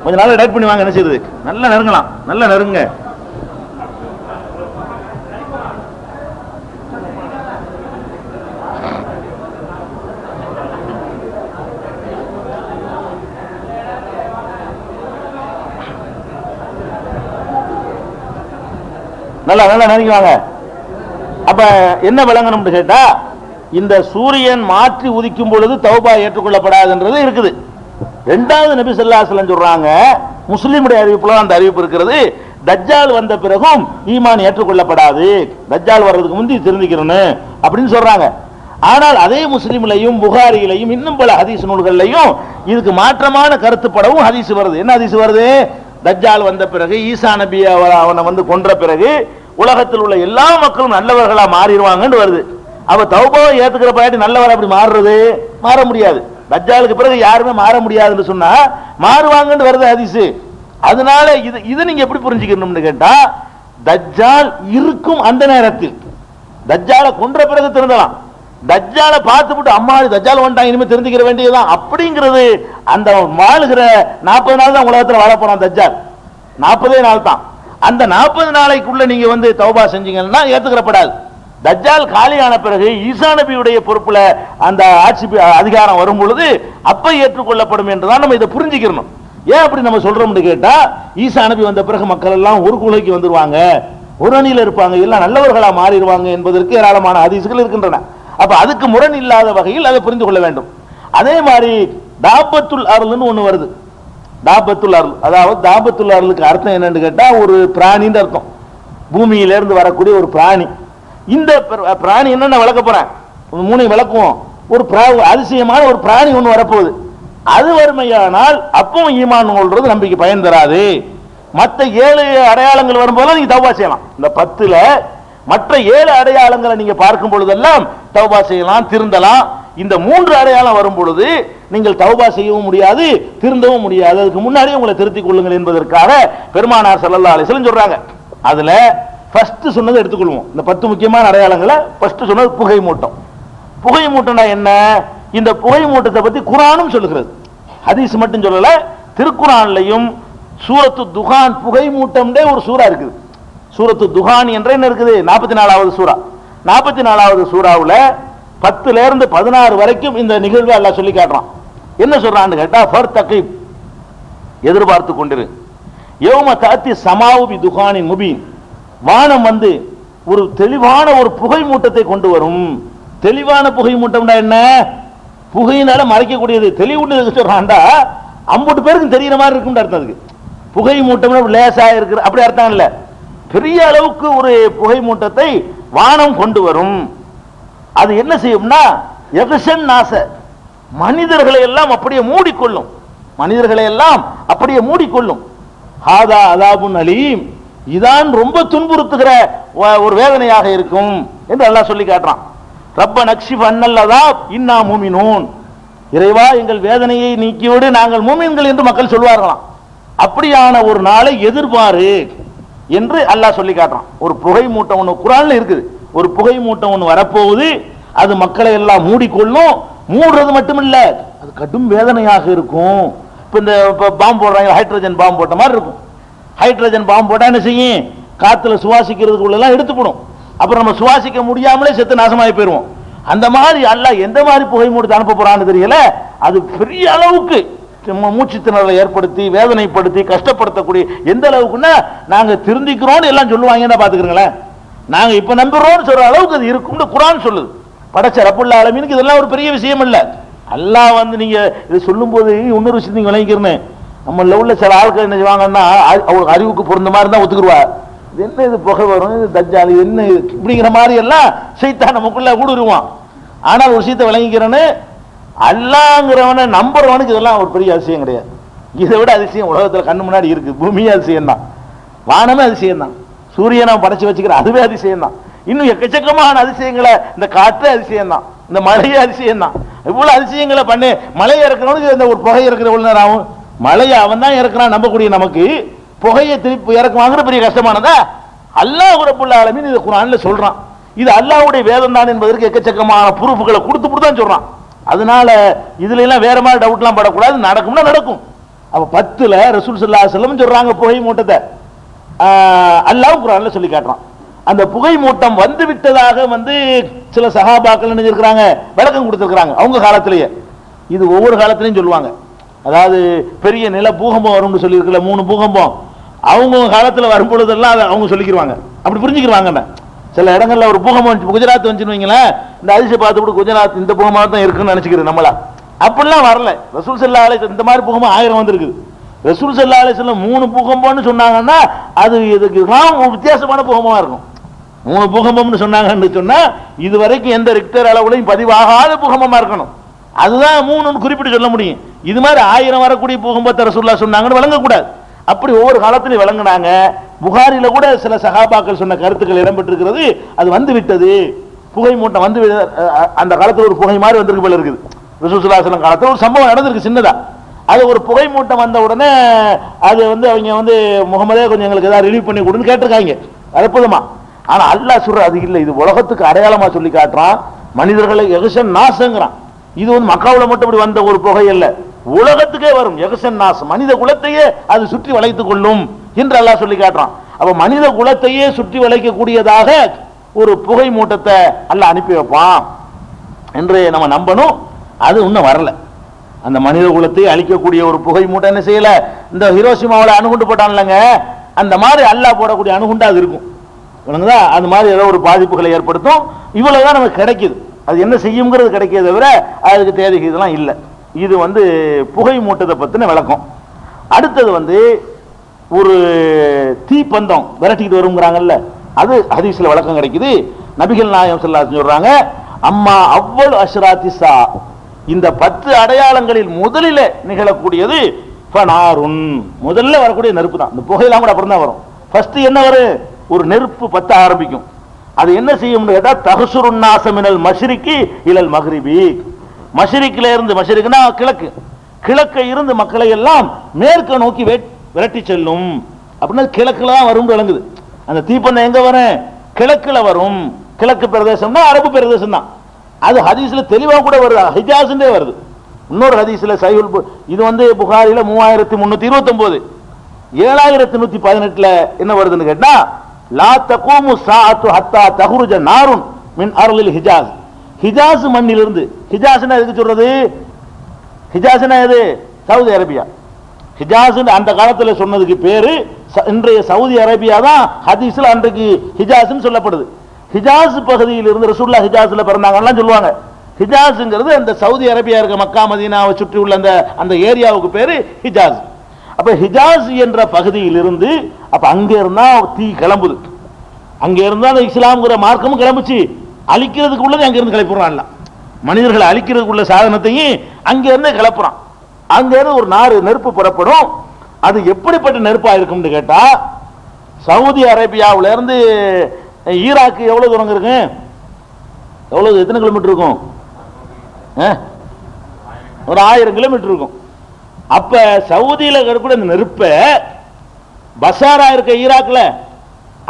கொஞ்சம் நாள் டைப் பண்ணி வாங்க. என்ன செய்யுது? நல்லா நெருங்கலாம், நல்லா நெருங்க. நல்லா நல்லா நெருங்கி வாங்க. அப்ப என்ன விளங்கணும்னு கேட்டா, இந்த சூரியன் மாற்றி உதிக்கும் பொழுது தௌபா ஏற்றுக்கொள்ளப்படாதுன்றது இருக்குது. இரண்டாவது நபி ஸல்லல்லாஹு அலைஹி வஸல்லம் சொல்றாங்க, முஸ்லிமுடைய அறிவிப்புல அந்த அறிவிப்பு இருக்கிறது, தஜ்ஜால் வந்த பிறகும் ஈமான் ஏற்றுக்கொள்ளப்படாது, தஜ்ஜால் வர்றதுக்கு முந்தி தெரிஞ்சுக்கிறேன்னு அப்படின்னு சொல்றாங்க. ஆனால் அதே முஸ்லிம்லையும் புகாரியிலையும் இன்னும் பல ஹதீஸ் நூல்கள்லையும் இதுக்கு மாற்றமான கருத்துப்படவும் ஹதீஸ் வருது. என்ன ஹதீஸ் வருது? தஜ்ஜால் வந்த பிறகு ஈசா நபி அவனை கொன்ற பிறகு உலகத்தில் உள்ள எல்லா மக்களும் நல்லவர்களா மாறிடுவாங்கன்னு வருது. அவ தௌபாவை ஏத்துக்கிற பாட்டி நல்லவர் அப்படி மாறுறது? மாற முடியாது. தஜ்ஜாலுக்கு பிறகு யாருமே மாற முடியாதுன்னு சொன்னா மாறுவாங்கன்னு வருது ஹதீஸ். அதனால இது நீங்க எப்படி புரிஞ்சுக்கணும்னு கேட்டா, தஜ்ஜால் இருக்கும் அந்த நேரத்தில், தஜ்ஜாலை கொன்ற பிறகு திருந்தலாம். தஜ்ஜாலை பார்த்துவிட்டு அம்மா தஜ்ஜால் வந்துட்டான் இனிமே தெரிஞ்சுக்கிற வேண்டியதுதான் அப்படிங்கிறது, அந்த வாழுகிற 40 நாள் தான் உலகத்தில் வாழ போறான் தஜ்ஜால். 40 நாள் தான். அந்த 40 நாளைக்குள்ள நீங்க தௌபா செஞ்சீங்கன்னா ஏத்துக்கிறப்படாது. தஜ்ஜால் காலியான பிறகு ஈசா நபியுடைய பொறுப்புல அந்த ஆட்சி அதிகாரம் வரும் பொழுது அப்ப ஏற்றுக்கொள்ளப்படும் என்றுதான் நம்ம இதை புரிஞ்சுக்கணும். ஏன் அப்படி நம்ம சொல்றோம்னு கேட்டா, ஈசா நபி வந்த பிறகு மக்கள் எல்லாம் ஒரு குலைக்கு வந்துருவாங்க, ஒரு அணியில இருப்பாங்க, எல்லாம் நல்லவர்களா மாறிடுவாங்க என்பதற்கு ஏராளமான ஹதீஸ்கள் இருக்கின்றன. அப்ப அதுக்கு முரண் இல்லாத வகையில் அதை புரிந்து கொள்ள வேண்டும். அதே மாதிரி தாபத்துல் அருள்னு ஒண்ணு வருது. தாபத்துல் அருள், அதாவது தாபத்துல் அருளுக்கு அர்த்தம் என்னன்னு கேட்டா, ஒரு பிராணின்னு அர்த்தம். பூமியிலிருந்து வரக்கூடிய ஒரு பிராணி. இந்த பிராணி என்னென்ன விளக்க போறேன், 3 விளக்குவோம். ஒரு அதிசயமான ஒரு பிராணி ஒண்ணு வரப்போகுது. அது வறுமையானால் அப்பவும் ஈமான் கொள்றது நம்பிக்கை பயன் தராது. மற்ற 7 அடையாளங்கள் வரும்போது நீங்க தௌபா செய்யலாம். இந்த 10ல மற்ற 7 அடையாளங்களை நீங்க பார்க்கும் பொழுதெல்லாம் தௌபா செய்யலாம், திருந்தலாம். இந்த 3 அடையாளம் வரும் பொழுது நீங்கள் தௌபா செய்யவும் முடியாது, திருந்தவும் முடியாது. அதுக்கு முன்னாடியே உங்களை திருத்திக் கொள்ளுங்கள் என்பதற்காக பெருமானார் ஸல்லல்லாஹு அலைஹி வஸல்லம் சொல்றாங்க. அதுல ஃபர்ஸ்ட் சொன்னதை எடுத்துக்கொள்வோம். இந்த 10 முக்கியமான அடையாளங்களை ஃபர்ஸ்ட் சொன்னது புகை மூட்டம். புகை மூட்டம்னா என்ன? இந்த புகை மூட்டத்தை பத்தி குர்ஆனும் சொல்லுகிறது, ஹதீஸ் மட்டும் சொல்லல. திருக்குர்ஆன்லயும் சூரத்து துகான் புகை மூட்டம்னே ஒரு சூரா இருக்குது. சூரத்து துகான் என்ற என்ன இருக்குது? 44வது சூரா. 44வது சூறாவுல 10ல இருந்து 16 வரைக்கும் இந்த நிகழ்வை அல்லாஹ் சொல்லி காட்டுறான். என்ன சொல்றான்னு கேட்டா, ஃபர்தகிப், எதிர்பார்த்து கொண்டிரு. யௌம தாத்தி சமாவு பி துகானின் முபீன், வானம் வந்து ஒரு தெளிவான ஒரு புகை மூட்டத்தை கொண்டு வரும். தெளிவான புகை மூட்டம்னா என்ன? புகையினால மறைக்கக்கூடியது. தெளிவுன்னு சொல்றான்டா, 50 பேருக்கு தெரிகிற மாதிரி இருக்கும் அர்த்தம். அதுக்கு புகை மூட்டம் லேசா இருக்கிற அப்படி அர்த்தம் இல்ல. பெரிய அளவுக்கு ஒரு புகை மூட்டத்தை வானம் கொண்டு வரும். அது என்ன செய்யும்னா, யக்ஷன் நாச, மனிதர்களை எல்லாம் அப்படியே மூடிக்கொள்ளும். மனிதர்களை எல்லாம் அப்படியே மூடிக்கொள்ளும். ஹாதா அதாபுன் அலீம், இதான் ரொம்ப துன்புறுத்துகிற ஒரு வேதனையாக இருக்கும் என்று அல்லாஹ் சொல்லி காட்டுறான். ரப்ப நக்ஷிஃப் அன்னல் அதாப் இன்னா மூமினூன், இறைவா எங்கள் வேதனையை நீக்கிவிடு, நாங்கள் மூமின்கள் என்று மக்கள் சொல்வார்களாம். அப்படியான ஒரு நாளை எதிர்பாரு என்று அல்லாஹ் சொல்லி காட்டுறான். ஒரு புகை மூட்டம் ஒன்று குர்ஆன்ல இருக்குது. ஒரு புகை மூட்டம் ஒன்று வரப்போகுது, அது மக்களை எல்லாம் மூடிக்கொள்ளும். மூடுறது மட்டும் இல்ல, அது கடும் வேதனையாக இருக்கும். இப்ப இந்த பாம்பு போடுறாங்க, ஹைட்ரஜன் பாம்பு போட்ட மாதிரி இருக்கும். ஹைட்ரஜன் பாம்பு போட்டா என்ன செய்யும்? காத்துல சுவாசிக்கிறதுக்கு உள்ளெல்லாம் எடுத்துப்படும். அப்புறம் நம்ம சுவாசிக்க முடியாமலே செத்து நாசமாகி போயிருவோம். அந்த மாதிரி அல்லாஹ் எந்த மாதிரி புகை மூட்டத்தை அனுப்ப போறான்னு தெரியல. அது பெரிய அளவுக்கு மூச்சு திணறலை ஏற்படுத்தி வேதனைப்படுத்தி கஷ்டப்படுத்தக்கூடிய, எந்த அளவுக்குன்னா நாங்க திருந்திக்கிறோம்னு எல்லாம் சொல்லுவாங்கன்னா பாத்துக்கிறீங்களேன். நாங்க இப்ப நம்புறோம்னு சொல்ற அளவுக்கு அது இருக்கும்னு குர்ஆன் சொல்லுது. படைச்ச ரப்புல் ஆலமீனுக்கு இதெல்லாம் ஒரு பெரிய விஷயம் இல்ல. அல்லாஹ் வந்து நீங்க இது சொல்லும் போது இன்னொரு விஷயம் நீங்க விளங்கிக்கிறேன். நம்ம உள்ள சில ஆட்கள் என்ன செய்வாங்கன்னா, அவங்களுக்கு அறிவுக்கு பொருந்த மாதிரி தான் ஒத்துக்குருவா. இது என்ன, இது புகை வரும், இது தஜ்ஜால், இது என்ன இப்படிங்கிற மாதிரி எல்லாம் சைத்தான் நமக்குள்ள ஊடுருவான். ஆனால் ஒரு விஷயத்தை விளங்கிக்கிறேன்னு, அல்லாஹ்ங்கிறவனை நம்புறவனுக்கு இதெல்லாம் ஒரு பெரிய அதிசயம் கிடையாது. இதை விட அதிசயம் உலகத்துல கண்ணு முன்னாடி இருக்கு. பூமியே அதிசயம் தான், வானமே அதிசயம் தான், சூரியனை படைச்சு வச்சுக்கிற அதுவே அதிசயம் தான். இன்னும் எக்கச்சக்கமான அதிசயங்களை, இந்த காற்று அதிசயம் தான், இந்த மழையே அதிசயம் தான். இவ்வளவு அதிசயங்களை பண்ணு. மழையை இறக்குறவனுக்கு இந்த ஒரு புகை இறக்குற எவ்வளவு நேரம் ஆகும்? மழையை அவன் தான் இறக்குறான் நம்பக்கூடிய நமக்கு, புகையை திருப்பி இறக்கு வாங்குற பெரிய கஷ்டமானதா? அல்லாஹ் ரப்புல் ஆலமீன் இது குர்ஆன்ல சொல்றான். இது அல்லாஹ்வுடைய வேதம் தான் என்பதற்கு எக்கச்சக்கமான ப்ரூஃப்களை கொடுத்து தான் சொல்றான். அதனால இதுல எல்லாம் வேற மாதிரி டவுட்லாம் படக்கூடாது. நடக்கும்னா நடக்கும். அப்ப 10ல ரசூல் ஸல்லல்லாஹு அலைஹி வஸல்லம் சொல்றாங்க புகை மூட்டத்தை. அல்லாஹ் குர்ஆன்ல சொல்லி காட்டுறான். அந்த புகை மூட்டம் வந்து விட்டதாக வந்து சில சஹாபாக்கள் என்ன இருக்கிறாங்க, விளக்கம் கொடுத்திருக்கிறாங்க அவங்க காலத்திலேயே. இது ஒவ்வொரு காலத்திலையும் சொல்லுவாங்க. அதாவது பெரிய நில பூகம்பம் வரும்னு சொல்லி இருக்கல, 3 பூகம்பம் அவங்க காலத்துல வரும் பொழுதெல்லாம் அதை அவங்க சொல்லிக்கிறாங்க. அப்படி புரிஞ்சுக்கிறாங்க. சில இடங்கள்ல ஒரு பூகம்பம் குஜராத் வந்துச்சுன்னு வைங்களேன், இந்த அதிசயம் பார்த்து குஜராத் இந்த பூகமாக தான் இருக்குன்னு நினைச்சுக்கிறது நம்மளா. அப்படிலாம் வரல. ரசூல் ஸல்லல்லாஹு அலைஹி வஸல்லம் இந்த மாதிரி பூகம்பம் 1000 வந்திருக்கு. ரசூல் ஸல்லல்லாஹு அலைஹி வஸல்லம் 3 பூகம்பம்னு சொன்னாங்கன்னா அது இதுக்கெல்லாம் வித்தியாசமான பூகம்பமா இருக்கும். 3 பூகம்பம்னு சொன்னாங்கன்னு சொன்னா இது வரைக்கும் எந்த ரிக்டர் அளவுலையும் பதிவாகாத பூகம்பமா இருக்கணும். அதுதான் 3ன்னு குறிப்பிட்டு சொல்ல முடியும். இது மாதிரி 1000 வரக்கூடிய பூகம்பத்தை ரசூலுல்லாஹ் சொன்னாங்கன்னு விளங்கக்கூடாது. அப்படி ஒவ்வொரு காலத்திலையும் விளங்குனாங்க. புகாரில கூட சில சஹாபாக்கள் சொன்ன கருத்துக்கள் இடம்பெற்றிருக்கிறது. அது வந்து விட்டது, புகை மூட்டம் வந்து அந்த காலத்துல ஒரு புகை மாதிரி வந்திருக்கு போல இருக்குது. ரசூல் ஸல்லல்லாஹு அலைஹி வஸல்லம் காலத்துல ஒரு சம்பவம் நடந்திருக்கு சின்னதா. அது ஒரு புகை மூட்டம் வந்த உடனே அது வந்து அவங்க வந்து முகமதே கொஞ்சம் எங்களுக்கு ஏதாவது ரிலீவ் பண்ணி கொடுன்னு கேட்டிருக்காங்க. அற்புதமா. ஆனா அல்லாஹ் சொல்ற அது இல்லை, இது உலகத்துக்கு அடையாளமா சொல்லி காட்டுறான். மனிதர்களை எகசன் நாசங்கிறான். இது வந்து மக்காவுல மட்டும் இப்படி வந்த ஒரு புகை அல்ல, உலகத்துக்கே வரும். எகசன் நாஸ், மனித குலத்தையே அது சுற்றி வளைத்துக் கொள்ளும் என்று அல்லாஹ் சொல்லி காட்டுறான். அப்ப மனித குலத்தையே சுற்றி வளைக்கக்கூடியதாக ஒரு புகை மூட்டத்தை அல்லாஹ் அனுப்பி வைப்பான் என்று நம்ம நம்பணும். அது இன்னும் வரல. அந்த மனித குலத்தை அழிக்கக்கூடிய ஒரு புகை மூட்டை என்ன செய்யல. இந்த ஹிரோஷிமாவில் அணுகுண்டு போட்டான்லங்க, அந்த மாதிரி அல்லாஹ் போடக்கூடிய அணுகுண்டா அது இருக்கும். அந்த மாதிரி ஏதோ ஒரு பாதிப்புகளை ஏற்படுத்தும். இவ்வளவுதான் நமக்கு கிடைக்குது. அது என்ன செய்யுங்கிறது கிடைக்கிறத விட அதுக்கு தேதி இதெல்லாம் இல்லை. இது வந்து புகை மூட்டத்தை பத்தின விளக்கம். அடுத்தது வந்து ஒரு தீப்பந்தம் விரட்டிட்டு வருங்கிறாங்கல்ல, அது ஹதீஸ்ல விளக்கம் கிடைக்குது. நபிகள் நாயகம் ஸல்லல்லாஹு அலைஹி வஸல்லம் சொல்றாங்க, அம்மா அவ்வளவு அஷ்ராத்திஸா, இந்த 10 அடையாளங்களில் முதலில் நிகழக்கூடியது ஃபனாருன், முதல்ல வரக்கூடிய நெருப்பு தான். இந்த புகையெல்லாம் கூட அப்புறம் தான் வரும். ஃபர்ஸ்ட் என்ன வரும், ஒரு நெருப்பு பத்த ஆரம்பிக்கும். அது என்ன செய்யும் கேட்டா, தஹசுருன் நாஸ மினல் மஷ்ரிகி இலல் மக்ரிபி, மஷரிக்கில இருந்து, மஷரிக்குனா கிழக்கு, கிழக்கை இருந்து மக்களை எல்லாம் மேற்க நோக்கி விரட்டி செல்லும் அப்படின்னா கிழக்குல தான் வரும் விளங்குது. அந்த தீப்பந்தம் எங்க வரும்? கிழக்குல வரும். கிழக்கு பிரதேசம்னா அரபு பிரதேசம் தான். அது ஹதீஸ்ல தெளிவா கூட வருது, ஹிஜாஸ்ன்றே வருது. இன்னொரு ஹதீஸ்ல சஹீஹுல், இது புகாரில 3329, 7118 என்ன வருதுன்னு கேட்டா, லா தகூமு ஸாஅத்து ஹத்தா தஹ்ருஜ நாருன் மின் அர்லில் ஹிஜாஸ். ஹிஜாஸ் மண்ணிலிருந்து, ஹிஜாஸ்னா எதுக்கு சொல்றது? ஹிஜாஸ்னா எது? Saudi Arabia. ஹிஜாஸ் அந்த காலத்துல சொன்னதுக்கு பேரு இன்றைய சவுதி அரேபியா தான் ஹதீஸ்ல அன்றைக்கு ஹிஜாஸ்னு சொல்லப்படுது. ஹிஜாஸ் பகுதியில் இருந்து ரசூலுல்லாஹ் ஹிஜாஸ்ல பிறந்தாங்கன்னு சொல்லுவாங்க. ஹிஜாஸ்ங்கிறது அந்த சவுதி அரேபியா இருக்க மக்கா மதீனாவை சுற்றி உள்ள அந்த ஏரியாவுக்கு பேரு ஹிஜாஸ். அப்ப ஹிஜாஸ் என்ற பகுதியில் இருந்து அப்ப அங்க இருந்தா தீ கிளம்புது. அங்க இருந்தா அந்த இஸ்லாம்ங்கிற மார்க்கமும் கிளம்புச்சு. அழிக்கிறதுக்கு உள்ளது அங்க இருந்து கிளப்பிடுறான். மனிதர்களை அழிக்கிறதுக்கு உள்ள சாதனத்தையும் அங்க இருந்து கிளப்புறான். அங்க இருந்து ஒரு நெருப்பு புறப்படும். அது எப்படிப்பட்ட நெருப்பா இருக்கும்னு கேட்டா, சவுதி அரேபியாவில இருந்து ஈராக்கு எவ்வளவு தூரம் இருக்கு? எவ்வளவு, எத்தனை கிலோமீட்டர் இருக்கும்? ஒரு 1000 கிலோமீட்டர் இருக்கும். அப்ப சவுதியில இருக்கக்கூடிய இந்த நெருப்ப பசாரா இருக்க ஈராக்ல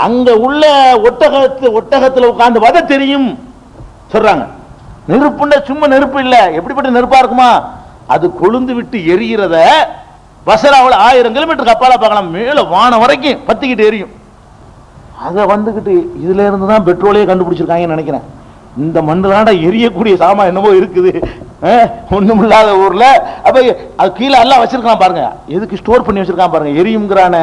அங்க உள்ள ஒட்டகத்துல உட்கார்ந்து பார்த்தா தெரியும் சொல்றாங்க. நெருப்புன்னா சும்மா நெருப்பு இல்ல, எப்படிப்பட்ட நெருப்பா இருக்குமா? அது கொழுந்து விட்டு எரிகிறத பசராவில் 1000 கிலோமீட்டர் கப்பால பார்க்கலாம். மேல வானம் வரைக்கும் பத்திக்கிட்டு எரியும். அதை வந்துகிட்டு இதுல இருந்து தான் பெட்ரோலையே கண்டுபிடிச்சிருக்காங்கன்னு நினைக்கிறேன். இந்த மண்ணுலாண்ட எரியக்கூடிய சாமா என்னமோ இருக்குது ஒண்ணும் இல்லாத ஊர்ல. அப்ப அது கீழே எல்லாம் வச்சிருக்கான் பாருங்க, எதுக்கு ஸ்டோர் பண்ணி வச்சிருக்கான் பாருங்க. எரியும்ங்கிறான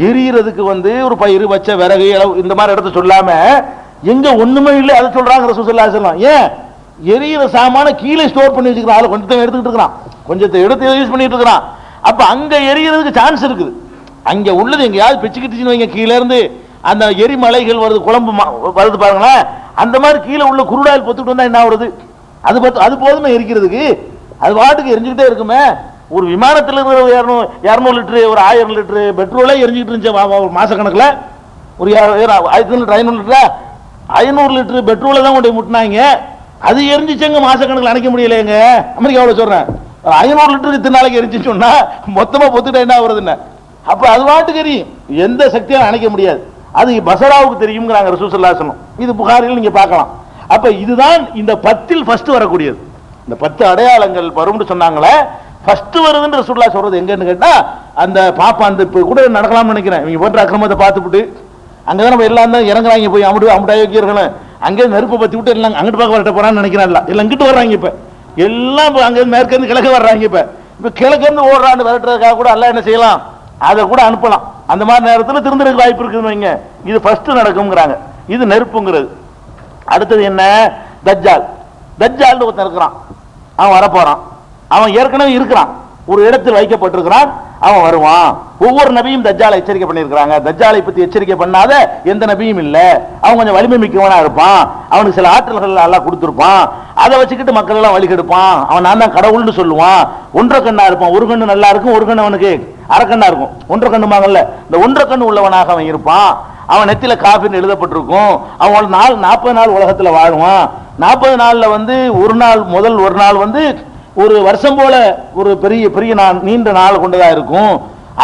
எரியறதுக்கு ஒரு பயிர் வச்ச விறகு இந்த மாதிரி இடத்த சொல்லாம எங்க ஒண்ணுமே இல்லை அதை சொல்றாங்க ரசூலுல்லாஹி ஸல்லல்லாஹு அலைஹி வஸல்லம். ஏன் எரியிற சாமான கீழே ஸ்டோர் பண்ணி வச்சிருக்கான், கொஞ்சத்தை எடுத்துக்கிட்டு இருக்கிறான், கொஞ்சத்தை எடுத்து யூஸ் பண்ணிட்டு இருக்கிறான். அப்ப அங்க எரியறதுக்கு சான்ஸ் இருக்குது. அங்க உள்ளது எங்கயாவது பிச்சுக்கிட்டுன்னு வைங்க, கீழே இருந்து அந்த எரிமலைகள் வருது, குழம்பு வருது பாருங்களேன். அந்த மாதிரி கீழே உள்ள குருடாயில் பொத்துக்கிட்டு வந்தா என்ன வருது? அது போதுமே எரிக்கிறதுக்கு, அது வாட்டுக்கு எரிஞ்சுக்கிட்டே இருக்குமே. ஒரு விமானத்தில் இருக்கிற 200 லிட்டரு, ஒரு 1000 லிட்டரு பெட்ரோலே எரிஞ்சுக்கிட்டு இருந்துச்சு ஒரு மாச கணக்குல. ஒரு 500 லிட்டர் 500 லிட்டரு பெட்ரோலை தான் கொண்டு முட்டினாங்க. அது எரிஞ்சிச்சுங்க மாச கணக்கில் அணைக்க முடியலைங்க. அமெரிக்காவில் சொல்றேன், 500 லிட்டருக்கு இத்தனை நாளைக்கு எரிஞ்சிச்சு சொன்னா மொத்தமா பொத்துட்டா என்ன வருதுன்னு. அப்ப அது வாட்டுக்கு எரியும், எந்த சக்தியாலும் அணைக்க முடியாது. அது பசராவுக்கு தெரியும்ங்கிறாங்க ரசூலுல்லாஹி ஸல்லல்லாஹு அலைஹி வஸல்லம். இது புகாரில் நீங்க பார்க்கலாம். அப்ப இதுதான் இந்த 10 ஃபர்ஸ்ட் வரக்கூடியது. இந்த 10 அடையாளங்கள் வரும்னு சொன்னாங்களே, ஃபர்ஸ்ட் வருதுன்னு ரசூலுல்லாஹ் சொல்றது எங்கன்னு கேட்டா, அந்த பாப்பா அந்த இப்ப கூட நடக்கலாம்னு நினைக்கிறேன். இவங்க போன்ற அக்கிரமத்தை பார்த்துட்டு அங்கதான் நம்ம எல்லாம் தான் இறங்குறாங்க, போய் அமுட்டாய் வைக்கிறேன். அங்கே நெருப்பை பத்தி விட்டு எல்லாம் அங்கிட்டு பார்க்க வரட்ட போறான்னு நினைக்கிறான். எல்லாம் இங்கிட்டு வர்றாங்க. இப்ப எல்லாம் அங்க மேற்கிருந்து கிழக்கு வர்றாங்க. இப்ப கிழக்கு இருந்து ஓடுறான்னு விரட்டுறதுக்காக கூட எல்லாம் என்ன செய்யலாம், அதை கூட அனுப்பலாம். அந்த மாதிரி நேரத்தில் திருந்துறதுக்கு வாய்ப்பு இருக்குன்னு வைங்க. இது ஃபர்ஸ்ட் நடக்கும்ங்கிறாங்க. இது நெருப்புங்கிறது. அடுத்தது என்ன? தஜ்ஜால். தஜ்ஜால் ஒருத்தன் இருக்கிறான், அவன் வரப்போறான். அவன் ஏற்கனவே இருக்கிறான், ஒரு இடத்தில் வைக்கப்பட்டிருக்கிறான், அவன் வருவான். ஒவ்வொரு நபியும் தஜ்ஜாலை எச்சரிக்கை பண்ணியிருக்கிறாங்க. தஜ்ஜாலை பத்தி எச்சரிக்கை பண்ணாத எந்த நபியும் இல்ல. அவன் கொஞ்சம் வலிமை மிக்கவனா இருப்பான், அவனுக்கு சில ஆற்றல்கள் எல்லாம் கொடுத்துருப்பான். அதை வச்சுக்கிட்டு மக்கள் எல்லாம் வழிகெடுப்பான். அவன் நான் தான் கடவுள்னு சொல்லுவான். ஒன்றரை கண்ணா இருப்பான், ஒரு கண்ணு நல்லா இருக்கும், ஒரு கண்ணு அவனுக்கு அரக்கண்ணா இருக்கும். ஒன்றரை கண்ணுமாங்கல்ல, இந்த ஒன்றரை கண்ணு உள்ளவனாக அவன் இருப்பான். அவன் நெத்தில காஃபின்னு எழுதப்பட்டிருக்கும். அவன் 40 நாள் உலகத்துல வாழுவான். 40 நாள்ல ஒரு நாள் முதல் ஒரு நாள் ஒரு வருஷம் போல ஒரு பெரிய நீண்ட நாள் கொண்டதா இருக்கும்.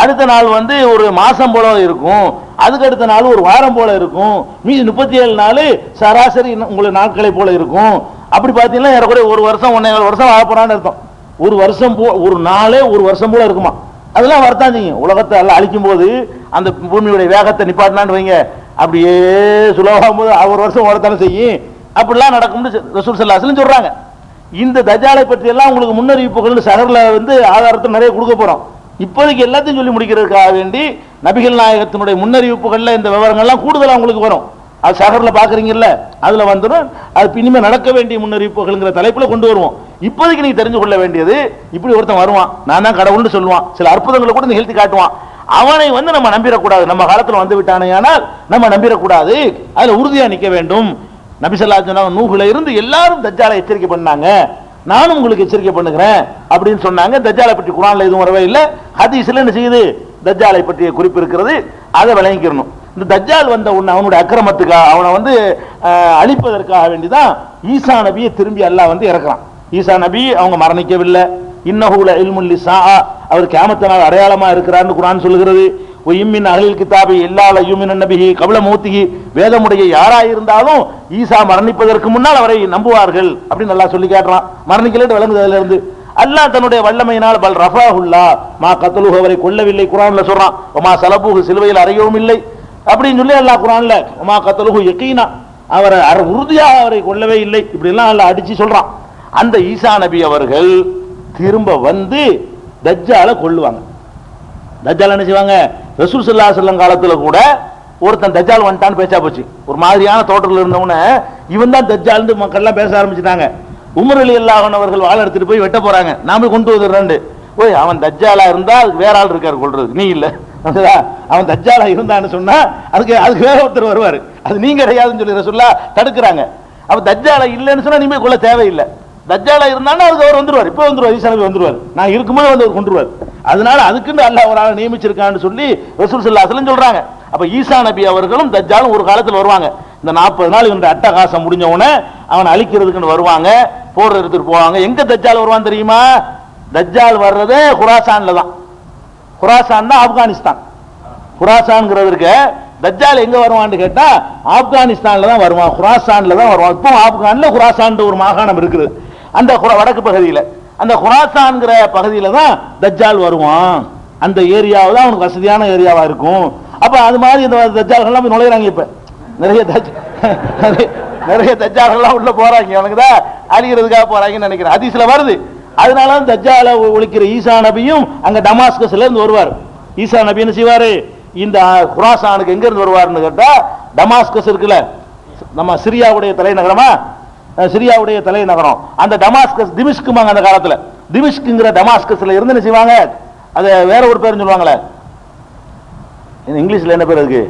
அடுத்த நாள் ஒரு மாசம் போல இருக்கும். அதுக்கு அடுத்த நாள் ஒரு வாரம் போல இருக்கும். மீதி 37 நாள் சராசரி உங்களுக்கு நாட்களை போல இருக்கும். அப்படி பார்த்தீங்கன்னா ஏறக்குறைய ஒரு வருஷம் 1.5 வருஷம் ஆகப்போறான்னு அர்த்தம். ஒரு வருஷம் ஒரு நாளே ஒரு வருஷம் போல இருக்குமா. அதெல்லாம் வரத்தான் செய்யும். உலகத்தை எல்லாம் அழிக்கும் போது அந்த பூமியுடைய வேகத்தை நிப்பாட்டினான்னு வைங்க, அப்படியே சுலபம் போது ஒரு வருஷம் ஓடத்தானே செய்யும். அப்படிலாம் நடக்கும்னு ரசூல் ஸல்லல்லாஹு அலைஹி வஸல்லம் சொல்றாங்க. இந்த தஜ்ஜாலை பற்றி எல்லாம் உங்களுக்கு முன்னறிவிப்புகள் சஹர்ல ஆதாரத்தை நிறைய கொடுக்க போறோம். இப்போதைக்கு எல்லாத்தையும் சொல்லி முடிக்கிறதுக்காக வேண்டி நபிகள் நாயகத்தினுடைய முன்னறிவிப்புகள்ல இந்த விவரங்கள்லாம் கூடுதலா உங்களுக்கு வரும். அது சஹர்ல பாக்குறீங்கல்ல, அதுல வந்துடும். அது இனிமே நடக்க வேண்டிய முன்னறிவிப்புகள்ங்கிற தலைப்புல கொண்டு வருவோம். இப்போதைக்கு நீங்க தெரிஞ்சு கொள்ள வேண்டியது, இப்படி ஒருத்தன் வருவான், நான் தான் கடவுள்னு சொல்லுவான், சில அற்புதங்களை கூட நிகழ்த்தி காட்டுவான். அவனை நம்ம நம்பிடக்கூடாது. நம்ம காலத்துல வந்து விட்டானே ஆனால் நம்ம நம்பிடக்கூடாது. அதுல உறுதியா நிக்க வேண்டும். நபி ஸல்லல்லாஹு அலைஹி வஸல்லம் நூஹ்ல இருந்து எல்லாரும் தஜ்ஜாலை எச்சரிக்கை பண்ணாங்க, நானும் உங்களுக்கு எச்சரிக்கை பண்ணுகிறேன் அப்படின்னு சொன்னாங்க. தஜ்ஜாலை பற்றி குர்ஆன்ல எதுவும் வரவே இல்லை. ஹதீஸ்ல என்ன செய்யுது, தஜ்ஜாலை பற்றிய குறிப்பு இருக்கிறது. அதை விளங்கிக்கணும். இந்த தஜ்ஜால் வந்த உடனே அவனுடைய அக்கிரமத்துக்காக அவனை அழிப்பதற்காக வேண்டிதான் ஈசா நபியை திரும்பி அல்லாஹ் இறக்குறான். ஈசா நபி அவங்க மரணிக்கவில்லை. இன்னஹு லஇல்முல் லிஸ்ஸாஅ, அவர் கியாமத் நாள் அடையாளமா இருக்கிறார்னு குர்ஆன் சொல்கிறது. வஇம்மின் அஹ்லில் கிதாபி இல்லா லயுமினன் நபிஹி கப்ல மௌத்திஹி, வேதமுடைய யாராக இருந்தாலும் ஈசா மரணிப்பதற்கு முன்னால் அவரை நம்புவார்கள் அப்படின்னு அல்லாஹ் சொல்லி காட்டுறான். மரணிக்கலன்னு விளங்குது அதுல இருந்து. அல்லாஹ் தன்னுடைய வல்லமையினால் பல் ரஃபாஹுல்லா மா கத்லுஹு, அவரை கொல்லவில்லை குர்ஆன்ல சொல்றான். வமா ஸலபுஹு, சிலுவையில் அறையவும் இல்லை அப்படின்னு சொல்லி அல்லாஹ் குர்ஆன்ல வமா கத்லுஹு யகீனா, அவரை உறுதியாக அவரை கொல்லவே இல்லை இப்படி எல்லாம் அல்லாஹ் அடிச்சு சொல்றான். அந்த ஈசா நபி அவர்கள் திரும்ப வந்து தஜ்ஜாலை கொல்லுவாங்க. தஜ்ஜால் என்ன செய்வாங்க? ரசூல் ஸல்லல்லாஹு அலைஹி வஸல்லம் காலத்துல கூட ஒருத்தன் தஜ்ஜால் வந்துட்டான்னு பேச்சா போச்சு. ஒரு மாதிரியான தோற்றத்தில் இருந்தவன இவன் தான் தஜ்ஜால்னு மக்கள் எல்லாம் பேச ஆரம்பிச்சுட்டாங்க. உமர் ரலியல்லாஹு அன்ஹு அவர்கள் வாள் எடுத்துட்டு போய் வெட்ட போறாங்க. நாம கொண்டு வந்துடுறேன். ஓய், அவன் தஜ்ஜாலா இருந்தா அதுக்கு வேற ஆள் இருக்காரு கொல்றதுக்கு, நீ இல்ல. அவன் தஜ்ஜாலா இருந்தான்னு சொன்னா அதுக்கு வேற ஒருத்தர் வருவாரு, அது நீங்க கிடையாதுன்னு சொல்லி ரசூலுல்லாஹ் தடுக்கிறாங்க. அப்ப தஜ்ஜாலா இல்லைன்னு சொன்னா நீங்க கொல்ல தேவையில்லை. தஜ்ஜாலா இருந்தாலும் அதுக்கு அவர் வந்துருவார், இப்போ வந்துருவார், ஈசா நபி வந்துருவார், நான் இருக்கும்போது வந்து அவர் கொண்டுருவார். அதனால அதுக்குன்னு அல்லாஹ் ஒரு ஆளை நியமிச்சிருக்கான்னு சொல்லி ரசூல் ஸல்லல்லாஹு அலைஹி வஸல்லம் சொல்றாங்க. அப்ப ஈசா நபி அவர்களும் தஜ்ஜாலும் ஒரு காலத்தில் வருவாங்க. இந்த 40 நாள் இவனுடைய அட்டகாசம் முடிஞ்ச உடனே அவன் அழிக்கிறதுக்குன்னு வருவாங்க, போர் எடுத்துட்டு போவாங்க. எங்க தஜ்ஜால் வருவான் தெரியுமா? தஜ்ஜால் வர்றதே குராசான்ல தான். குராசான் தான் ஆப்கானிஸ்தான். குராசான்ங்கிறதுக்கு தஜ்ஜால் எங்க வருவான்னு கேட்டா ஆப்கானிஸ்தான்ல தான் வருவான், குராசான்ல தான் வருவான். இப்போ ஆப்கான்ல குராசான் ஒரு மாகாணம் இருக்குது, அந்த வடக்கு பகுதியில. அந்த குராசான்ங்கிற பகுதியில தான் தஜ்ஜால் வருவான். அந்த ஏரியாவை தான் அவனுக்கு வசதியான ஏரியாவா இருக்கும். அப்ப அது மாதிரி இந்த தஜ்ஜால்கள்லாம் நுழையிறாங்க. இப்ப நிறைய தஜ்ஜால்கள்லாம் உள்ள போறாங்க, அவனுக்கு தான் அழிகிறதுக்காக போறாங்கன்னு நினைக்கிறேன். ஹதீஸ்ல வருது. அதனால தஜ்ஜாலை ஒழிக்கிற ஈசா நபியும் அங்க டமாஸ்கஸ்ல இருந்து வருவார். ஈசா நபி என்ன செய்வாரு? இந்த குராசானுக்கு எங்க இருந்து வருவார்னு கேட்டா, டமாஸ்கஸ் இருக்குல்ல, நம்ம சிரியாவுடைய தலைநகரமா, சிரியாவுடைய தலைநகரம் அந்த டமாஸ்கஸ், திமிஷ்குமாங்க அந்த காலத்துல. திமிஷ்குங்கிற டமாஸ்கஸ்ல இருந்து என்ன செய்வாங்க? அது வேற ஒரு பேர் சொல்லுவாங்களே, இங்கிலீஷ்ல என்ன பேர் அதுக்கு?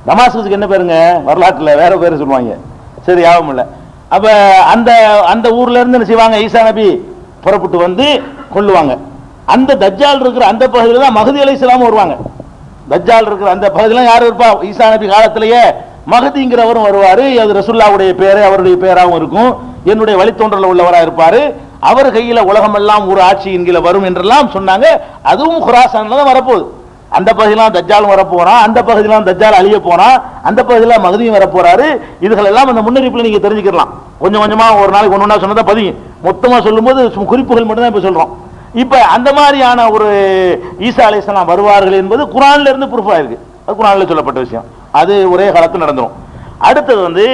டமாஸ்கஸுக்கு என்ன பேருங்க? வரலாற்றுல வேற பேர் சொல்லுவாங்க, சரி யாவும் இல்லை. அப்ப அந்த அந்த ஊர்ல இருந்து என்ன செய்வாங்க? ஈசா நபி புறப்பட்டு வந்து கொள்ளுவாங்க. அந்த தஜ்ஜால் இருக்கிற அந்த பகுதியில் தான் மஹதி அலைஹிஸ்ஸலாம் வருவாங்க. தஜ்ஜால் இருக்கிற அந்த பகுதியில் யார் இருப்பா? ஈசா நபி காலத்திலேயே மஹதிங்கிறவரும் வருவாரு. அது ரசூலுல்லாஹ்வுடைய பேரே அவருடைய பேராகவும் இருக்கும். என்னுடைய வழித்தோன்றல உள்ளவராக இருப்பாரு. அவர் கையில உலகமெல்லாம் ஒரு ஆட்சி என்கிற வரும் என்றெல்லாம் சொன்னாங்க. அதுவும் குராசான்ல தான் வரப்போகுது. அந்த பகுதியெல்லாம் தஜ்ஜாலும் வரப்போறான், அந்த பகுதியெல்லாம் தஜ்ஜால் அழிய போறான், அந்த பகுதியில் மகதியும் வரப்போறாரு. இதுகள் எல்லாம் அந்த முன்னறிப்புல நீங்க தெரிஞ்சுக்கலாம். கொஞ்சம் கொஞ்சமா ஒரு நாளைக்கு ஒண்ணு ஒண்ணா சொன்னதா பதியும். மொத்தமா சொல்லும்போது குறிப்புகள் மட்டும் தான் இப்ப சொல்றோம். இப்ப அந்த மாதிரியான ஒரு ஈசா அலைஹிஸ்ஸலாம் வருவார்கள் என்பது குர்ஆன்ல இருந்து ப்ரூஃப் ஆயிருக்கு. அது குர்ஆன்ல சொல்லப்பட்ட விஷயம். அது ஒரே காலத்தில் நடந்துரும். அடுத்தது வந்து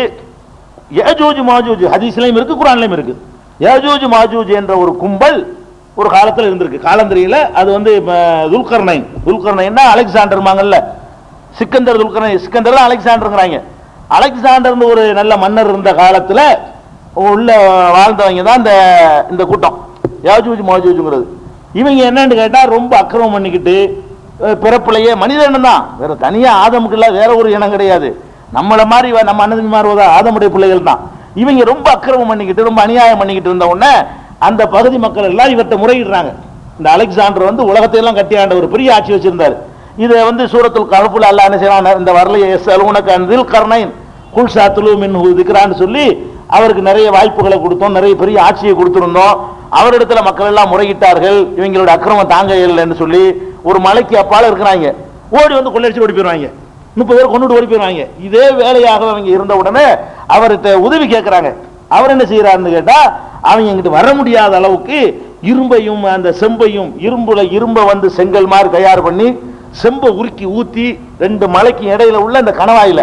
யஜூஜ் மாஜூஜ் ஹதீஸ்லயும் இருக்கு, குர்ஆன்லயும் இருக்கு. யஜூஜ் மாஜூஜ் என்ற ஒரு கும்பல் ஒரு காலத்தில் இருந்திருக்கு. காலந்திரியில அது வந்து துல்கர்னைன் அலெக்சாண்டர்மாங்கல்ல, சிக்கந்தர் துல்கர்னைன், சிக்கந்தர் தான் அலெக்சாண்டருங்கிறாங்க. அலெக்சாண்டர்னு ஒரு நல்ல மன்னர் இருந்த காலத்துல உள்ள வாழ்ந்தவங்க தான் இந்த கூட்டம் யாஜூஜ் மாஜூஜ்ங்கிறது. இவங்க என்னன்னு கேட்டா ரொம்ப அக்கிரமம் பண்ணிக்கிட்டு பிறப்புலையே மனிதன் தான், வேற தனியா ஆதமுக்கு இல்ல, வேற ஒரு இனம் கிடையாது. நம்மள மாதிரி நம்ம அண்ணன் மாறுவதா ஆதமுடைய பிள்ளைகள் தான். இவங்க ரொம்ப அக்கிரமம் பண்ணிக்கிட்டு ரொம்ப அநியாயம் பண்ணிக்கிட்டு இருந்த உடனே அந்த பகுதி மக்கள் எல்லாம் இவர்கிட்ட முறையிடுறாங்க. இந்த அலெக்சாண்டர் வந்து உலகத்தை எல்லாம் கட்டி ஆண்ட ஒரு பெரிய ஆட்சி வச்சிருந்தாரு. இதை வந்து சூரத்துல் கஹ்ஃப்ல அல்லாஹ் என்ன செய்யறான்? இந்த வரலையே யஸ்அலூனக அன் தில் கர்னைன் குல் சாத்துலு மின்ஹு திக்ரான்னு சொல்லி அவருக்கு நிறைய வாய்ப்புகளை கொடுத்தோம், நிறைய பெரிய ஆட்சியை கொடுத்திருந்தோம். அவரிடத்துல மக்கள் எல்லாம் முறையிட்டார்கள், இவங்களோட அக்கிரமம் தாங்க இயலன்னு சொல்லி. ஒரு மலைக்கு அப்பால இருக்கிறாங்க, ஓடி வந்து கொள்ளடிச்சு ஓடி போயிடுவாங்க, 30 பேர் கொண்டு ஓடி போயிடுவாங்க. இதே வேலையாக அவங்க இருந்த உடனே அவர்கிட்ட உதவி கேட்கிறாங்க. அவர் என்ன செய்யறாருன்னு கேட்டா, அவங்க எங்கிட்ட வர முடியாத அளவுக்கு இரும்பையும் அந்த செம்பையும் இரும்ப வந்து செங்கல் மாதிரி தயார் பண்ணி செம்பை உருக்கி ஊத்தி 2 மலைக்கு இடையில உள்ள அந்த கணவாயில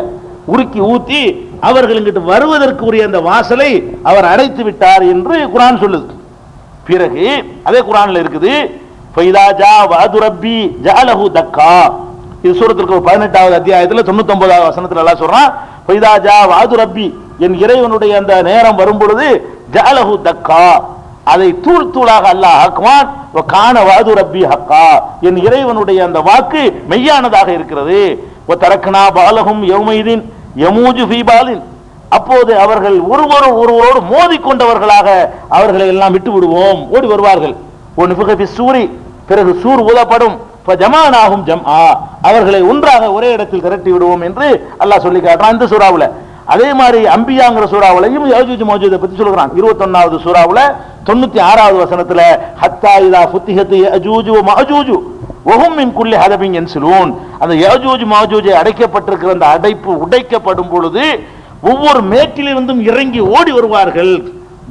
உருக்கி ஊத்தி அவர்களுங்கிட்ட வருவதற்கு உரிய அந்த வாசலை அவர் அடைத்து விட்டார் என்று குர்ஆன் சொல்லுது. பிறகு அதே குர்ஆன்ல இருக்குது, ஃபைதா ஜா வஅது ரப்பி ஜஅலஹு தக்கா. இது சூரத்துல் 18வது அத்தியாயத்துல 99வது வசனத்துல அல்லாஹ் சொல்றான், ஃபைதா ஜா வஅது ரப்பி, என் இறைவனுடைய அந்த நேரம் வரும் பொழுது ஜஅலஹு தக்கா, அதை தூள் தூளாக அல்லாஹ் ஆக்குவான். வகான வஅது ரப்பி ஹக்கா, என் இறைவனுடைய அந்த வாக்கு மெய்யானதாக இருக்கிறது. வதரக்னா பாலஹும் யௌமைதின் யமூஜு ஃபீ பாலின், அப்போது அவர்கள் ஒருவரோடு மோதிக்கொண்டவர்களாக அவர்களை எல்லாம் விட்டு விடுவோம், ஓடி வருவார்கள். ஒன்ஃபிக ஃபிஸ்ஸூரி, பிறகு சூர் ஊதப்படும். ஃபஜமானாஹும் ஜம்ஆ, அவர்களை ஒன்றாக ஒரே இடத்தில் திரட்டி விடுவோம் என்று அல்லாஹ் சொல்லி காட்டுறான் இந்த சூராவுல. அதே மாதிரி அம்பியாங்கிற சூறாவிலையும் யஜூஜ் மௌஜூதை பத்தி சொல்றான். 21வது சூறாவுல 96வது வசனத்துல ஹத்தா இதா ஃபுத்திஹத் யஜூஜ் வ மஅஜூஜ் வஹும் மின் குல்லி ஹதபின் யன்சிலூன். அந்த யஜூஜ் மஅஜூஜை அடைக்கப்பட்டிருக்கிற அந்த அடைப்பு உடைக்கப்படும் பொழுது ஒவ்வொரு மேட்டிலிருந்தும் இறங்கி ஓடி வருவார்கள்.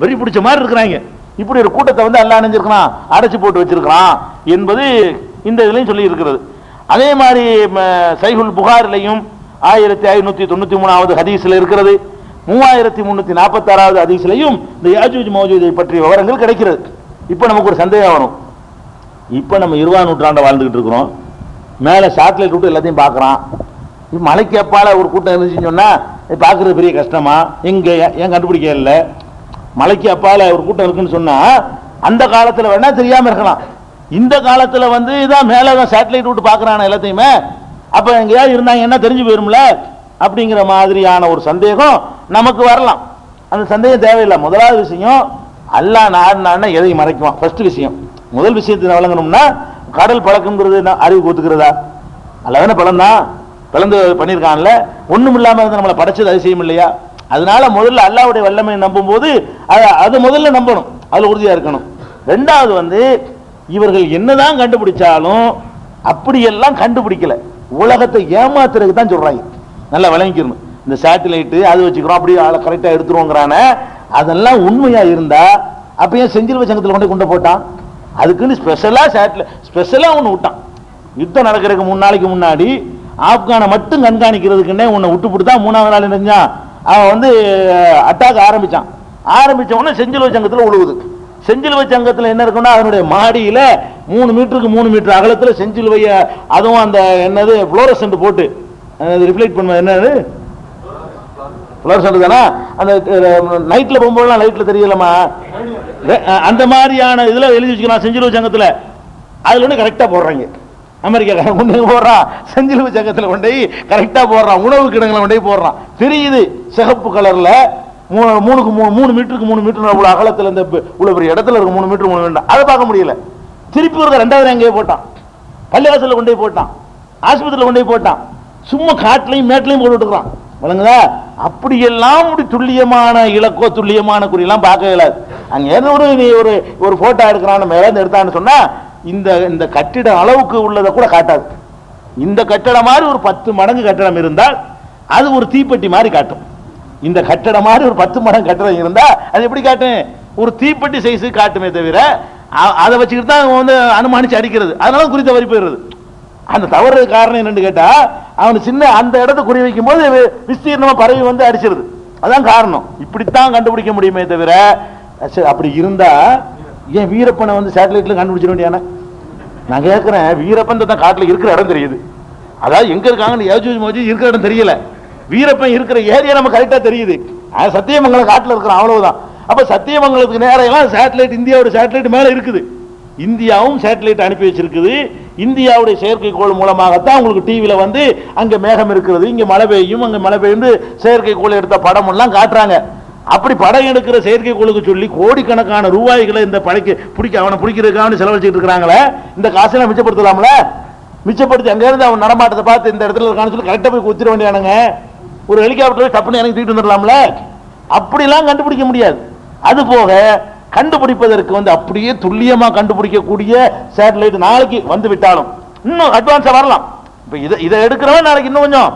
வெறி பிடிச்ச மாதிரி இருக்கிறாங்க. இப்படி ஒரு கூட்டத்தை வந்து அல்லாஹ் நினைச்சிருக்கான், அடைச்சு போட்டு வச்சிருக்கான் என்பது இந்த இதுலையும் சொல்லி இருக்கிறது. அதே மாதிரி சஹீஹுல் புகாரிலையும் 1593வது ஹதீஸ்ல இருக்கிறது. 3346வது ஹதீஸ்லையும் இந்த யாஜூஜ் மௌஜூஜை பற்றிய விவரங்கள் கிடைக்கிறது. இப்போ நமக்கு ஒரு சந்தேகம் வரும். இப்போ நம்ம 20ஆம் நூற்றாண்டை வாழ்ந்துகிட்டு இருக்கிறோம். மேலே சேட்டலைட் விட்டு எல்லாத்தையும் பார்க்குறான். மலைக்கு அப்பால ஒரு கூட்டம் இருந்துச்சுன்னு சொன்னா பார்க்கறது பெரிய கஷ்டமா? எங்க ஏன் கண்டுபிடிக்க இல்லை? மலைக்கு அப்பால ஒரு கூட்டம் இருக்குன்னு சொன்னா அந்த காலத்துல வேணா தெரியாம இருக்கலாம். இந்த காலத்துல வந்து இதான் மேலதான் சேட்டலைட் விட்டு பார்க்கறான எல்லாத்தையுமே. அப்ப எங்கேயாவது இருந்தாங்க என்ன தெரிஞ்சு போயிரும்ல அப்படிங்கிற மாதிரியான ஒரு சந்தேகம் நமக்கு வரலாம். அந்த சந்தேகம் தேவையில்லை. முதலாவது விஷயம், அல்லாஹ் நாடுனா எதையும் மறைக்குவான். ஃபர்ஸ்ட் விஷயம், முதல் விஷயத்தை வழங்கணும்னா கடல் பழக்கம்ங்கிறது அறிவு கூத்துக்கிறதா? அல்லதான பழம் தான் பிளந்து பண்ணியிருக்கான்ல. ஒண்ணும் இல்லாம இருந்து நம்மளை படைச்சது அதிசயம் இல்லையா? அதனால முதல்ல அல்லாஹ்வுடைய வல்லமையை நம்பும் போது அது முதல்ல நம்பணும், அதுல உறுதியா இருக்கணும். ரெண்டாவது வந்து இவர்கள் என்னதான் கண்டுபிடிச்சாலும் அப்படியெல்லாம் கண்டுபிடிக்கல, உலகத்தை ஏமாத்துறதுக்கு தான் சொல்றாங்க. நல்லா விளங்கிக்கணும். இந்த சேட்டலைட் அது வச்சுக்கிறோம் அப்படியே ஆளை கரெக்டா எடுத்துருவோங்கிறான, அதெல்லாம் உண்மையா இருந்தா அப்ப ஏன் செஞ்சில் சங்கத்தில் கொண்டு போட்டான்? அதுக்குன்னு ஸ்பெஷலா ஒன்று விட்டான். யுத்தம் நடக்கிறதுக்கு 3 நாளைக்கு முன்னாடி ஆப்கானை மட்டும் கண்காணிக்கிறதுக்குன்னே உன்னை விட்டு போட்டுதான் 3ஆவது நாள் நினைஞ்சான். அவன் வந்து அட்டாக் ஆரம்பிச்ச உடனே செஞ்சில் சங்கத்தில் உழுவுது. செஞ்சிலுவை சங்கத்தில் என்ன இருக்குன்னா அதனுடைய மாடியில 3 மீட்டருக்கு 3 மீட்டர் அகலத்தில் செஞ்சிலுவைய, அதுவும் அந்த என்னது புளோரசன்ட் போட்டு ரிஃப்ளெக்ட் பண்ணுவது, என்னது புளோரசன்ட் தானே, அந்த நைட்ல போகும்போதெல்லாம் லைட்ல தெரியலமா, அந்த மாதிரியான இதுல எழுதி வச்சுக்கலாம் செஞ்சிலுவை சங்கத்தில். அதுல ஒன்று கரெக்டா போடுறாங்க. அமெரிக்காக்காரன் கொண்டு போடுறான், செஞ்சிலுவை சங்கத்தில் கொண்டு கரெக்டா போடுறான், உணவு கிடங்களை கொண்டு போடுறான். தெரியுது சிகப்பு கலர்ல 3 மீட்டருக்கு 3 மீட்டர் அகலத்தில் இந்த இவ்வளவு பெரிய இடத்துல இருக்கு 3 மீட்டர் 3 மீட்டர், அதை பார்க்க முடியல. திருப்பி ஒரு 2வது எங்கேயே போட்டான், பள்ளிவாசல்ல கொண்டு போட்டான், ஆஸ்பத்திரியில் கொண்டு போட்டான், சும்மா காட்டிலையும் மேட்டிலையும் போட்டு விட்டுக்கிறான். வழங்குதா? அப்படியெல்லாம் அப்படி துல்லியமான இலக்கோ துல்லியமான குறியெல்லாம் பார்க்க இயலாது. அங்க ஒரு ஒரு போட்டோ எடுக்கிறான்னு மேல எடுத்தான்னு சொன்னா இந்த கட்டிட அளவுக்கு உள்ளதை கூட காட்டாது. இந்த கட்டடம் மாதிரி ஒரு 10 மடங்கு கட்டடம் இருந்தால் அது ஒரு தீப்பெட்டி மாதிரி காட்டும். இந்த கட்டடம் மாதிரி ஒரு 10 மடங்கு கட்டடம் இருந்தா அது எப்படி காட்டும்? ஒரு தீப்பெட்டி சைஸு காட்டுமே தவிர அதை வச்சுக்கிட்டு தான் வந்து அனுமானிச்சு அடிக்கிறது. அதனால குறி தவறி போயிடுறது. அந்த தவறு காரணம் என்னன்னு கேட்டா அவனு சின்ன அந்த இடத்தை குறி வைக்கும் போது விஸ்தீர்ணமா பரவி வந்து அடிச்சிருது. அதான் காரணம். இப்படித்தான் கண்டுபிடிக்க முடியுமே தவிர அப்படி இருந்தா ஏன் வீரப்பனை வந்து சேட்டலைட்ல கண்டுபிடிச்சிட வேண்டியான? நான் கேட்கிறேன், வீரப்பன் தான் காட்டுல இருக்கிற இடம் தெரியுது, அதாவது எங்க இருக்காங்கன்னு யஜூஜ் மௌஜூஜ் இருக்கிற இடம் தெரியல, வீரப்பன் இருக்கிற ஏரியா நம்ம கரெக்டா தெரியுது. சத்தியமங்கலம் காட்டுல இருக்கிறோம், அவ்வளவுதான். அப்ப சத்தியமங்கலத்துக்கு நேரம் சேட்டலைட், இந்தியாவோட சேட்டலைட் மேல இருக்குது. இந்தியாவும் சேட்டலைட் அனுப்பி வச்சிருக்குது. இந்தியாவுடைய செயற்கைக்கோள் மூலமாகத்தான் உங்களுக்கு டிவியில வந்து அங்க மேகம் இருக்கிறது, இங்க மழை பெய்யும், அங்க மழை பெய்யும் செயற்கைக்கோள் எடுத்த படம் எல்லாம் காட்டுறாங்க. அப்படி படம் எடுக்கிற செயற்கைக்கோளுக்கு சொல்லி கோடிக்கணக்கான ரூபாய்களை இந்த படைக்கு அவனை பிடிக்கிறதுக்காக செலவழிச்சிட்டு இருக்கிறாங்களே, இந்த காசெல்லாம் மிச்சப்படுத்தலாம்ல? மிச்சப்படுத்தி அங்க இருந்து அவன் நடமாட்டத்தை பார்த்து இந்த இடத்துல இருக்கான்னு சொல்லி கரெக்டா போய் குத்திர வேண்டியானுங்க. ஒரு ஹெலிகாப்டர் டப்புன்னு எனக்கு தூக்கிட்டு வந்துடலாம்ல? அப்படிலாம் கண்டுபிடிக்க முடியாது. அது போக கண்டுபிடிப்பதற்கு வந்து அப்படியே துல்லியமா கண்டுபிடிக்கக்கூடிய சேட்டலைட் நாளைக்கு வந்து விட்டாலும் இன்னும் அட்வான்ஸா வரலாம். இப்ப இதை எடுக்கிறவன் நாளைக்கு இன்னும் கொஞ்சம்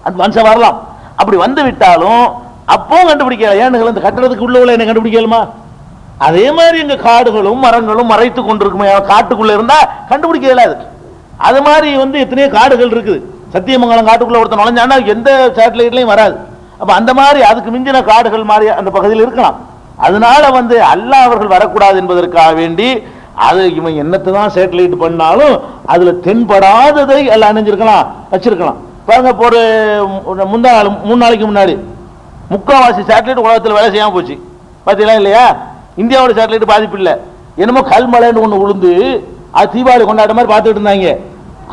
அட்வான்ஸா வரலாம். அப்படி வந்து விட்டாலும் அப்போ கண்டுபிடிக்கல. ஏன்னு இந்த கட்டடத்துக்கு உள்ள என்ன கண்டுபிடிக்கலுமா? அதே மாதிரி எங்க காடுகளும் மரங்களும் மறைத்து கொண்டிருக்குமே, காட்டுக்குள்ள இருந்தா கண்டுபிடிக்க இயலாது. அது மாதிரி வந்து எத்தனையோ காடுகள் இருக்குது. சத்தியமங்கலம் காட்டுக்குள்ள ஒருத்தர் நுழைஞ்சானா எந்த சேட்டலைட்லயும் வராது. அப்ப அந்த மாதிரி அதுக்கு மிஞ்சின காடுகள் மாதிரி அந்த பகுதியில் இருக்கலாம். அதனால வந்து அல்லாஹ் அவர்கள் வரக்கூடாது என்பதற்காக வேண்டி அது இவன் என்னத்தை தான் சேட்டலைட் பண்ணாலும் அதுல தென்படாததை எல்லாம் அணிஞ்சிருக்கலாம், வச்சிருக்கலாம். பாருங்க, இப்போ ஒரு 3 நாளைக்கு முன்னாடி முக்காவாசி சேட்டலைட் உலகத்தில் வேலை செய்யாம போச்சு. பார்த்தீங்களா இல்லையா? இந்தியாவோட சேட்டலைட் பாதிப்பு இல்லை. என்னமோ கல்மலைன்னு ஒன்று விழுந்து அது தீபாவளி கொண்டாட மாதிரி பார்த்துட்டு இருந்தாங்க.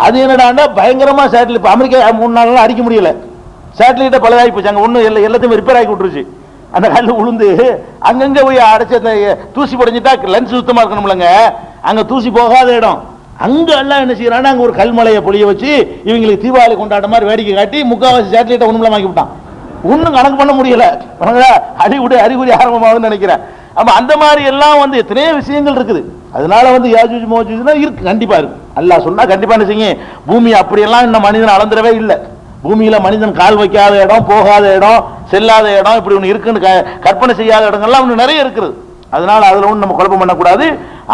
அது என்னடாண்டா பயங்கரமா சேட்டலைட் அமெரிக்கா 3 நாள் அடிக்க முடியல. சேட்டலைட்டை பலதாகி போச்சு. அங்கே ஒன்றும் எல்லாத்தையும் ரிப்பேர் ஆகி விட்டுருச்சு. அந்த கல் விழுந்து அங்கங்க போய் அடைச்சி அந்த தூசி படைஞ்சிட்டா லென்ஸ் சுத்தமா இருக்கணும்லங்க, அங்க தூசி போகாத இடம். அங்க எல்லாம் என்ன செய்யறான்னா அங்க ஒரு கல்மலையை பொழிய வச்சு இவங்களுக்கு தீபாவளி கொண்டாட மாதிரி வேடிக்கை காட்டி முக்காவாசி சேட்டலைட்டை ஒண்ணுமில்லாம ஆக்கி விட்டான். ஒன்னும் கணக்கு பண்ண முடியல. அறிகுறி ஆரம்பமாகுதுன்னு நினைக்கிறேன். அப்ப அந்த மாதிரி எல்லாம் வந்து எத்தனையோ விஷயங்கள் இருக்குது. அதனால வந்து யாஜூஜ் மோஜூஜ்னா இருக்கு, கண்டிப்பா இருக்கு. அல்லாஹ் சொன்னா கண்டிப்பா என்ன செய்யுங்க, பூமி அப்படியெல்லாம் இந்த மனிதன் அளந்துடவே இல்லை. பூமியில மனிதன் கால் வைக்காத இடம், போகாத இடம், செல்லாத இடம், இப்படி ஒன்று இருக்குன்னு கற்பனை செய்யாத இடங்கள்லாம் ஒன்று நிறைய இருக்குது. அதனால அதுல ஒன்று நம்ம குழப்பம் பண்ணக்கூடாது.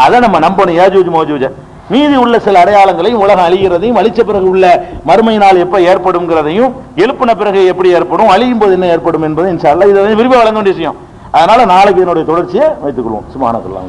அதை நம்ம நம்பணும். யாஜூஜ் மோஜூஜ மீதி உள்ள சில அடையாளங்களையும், உலகம் அழிகிறதையும், அழிச்ச பிறகு உள்ள மறுமை நாள் எப்ப ஏற்படும்ங்கிறதையும், எழுப்பின பிறகு எப்படி ஏற்படும், அழியும் போது என்ன ஏற்படும் என்பதை இன்ஷா அல்லாஹ் இதை விரிவாக வழங்க வேண்டிய விஷயம். அதனால நாளைக்கு இதனுடைய தொடர்ச்சியை வைத்துக் கொள்வோம். சுப்ஹானல்லாஹ்.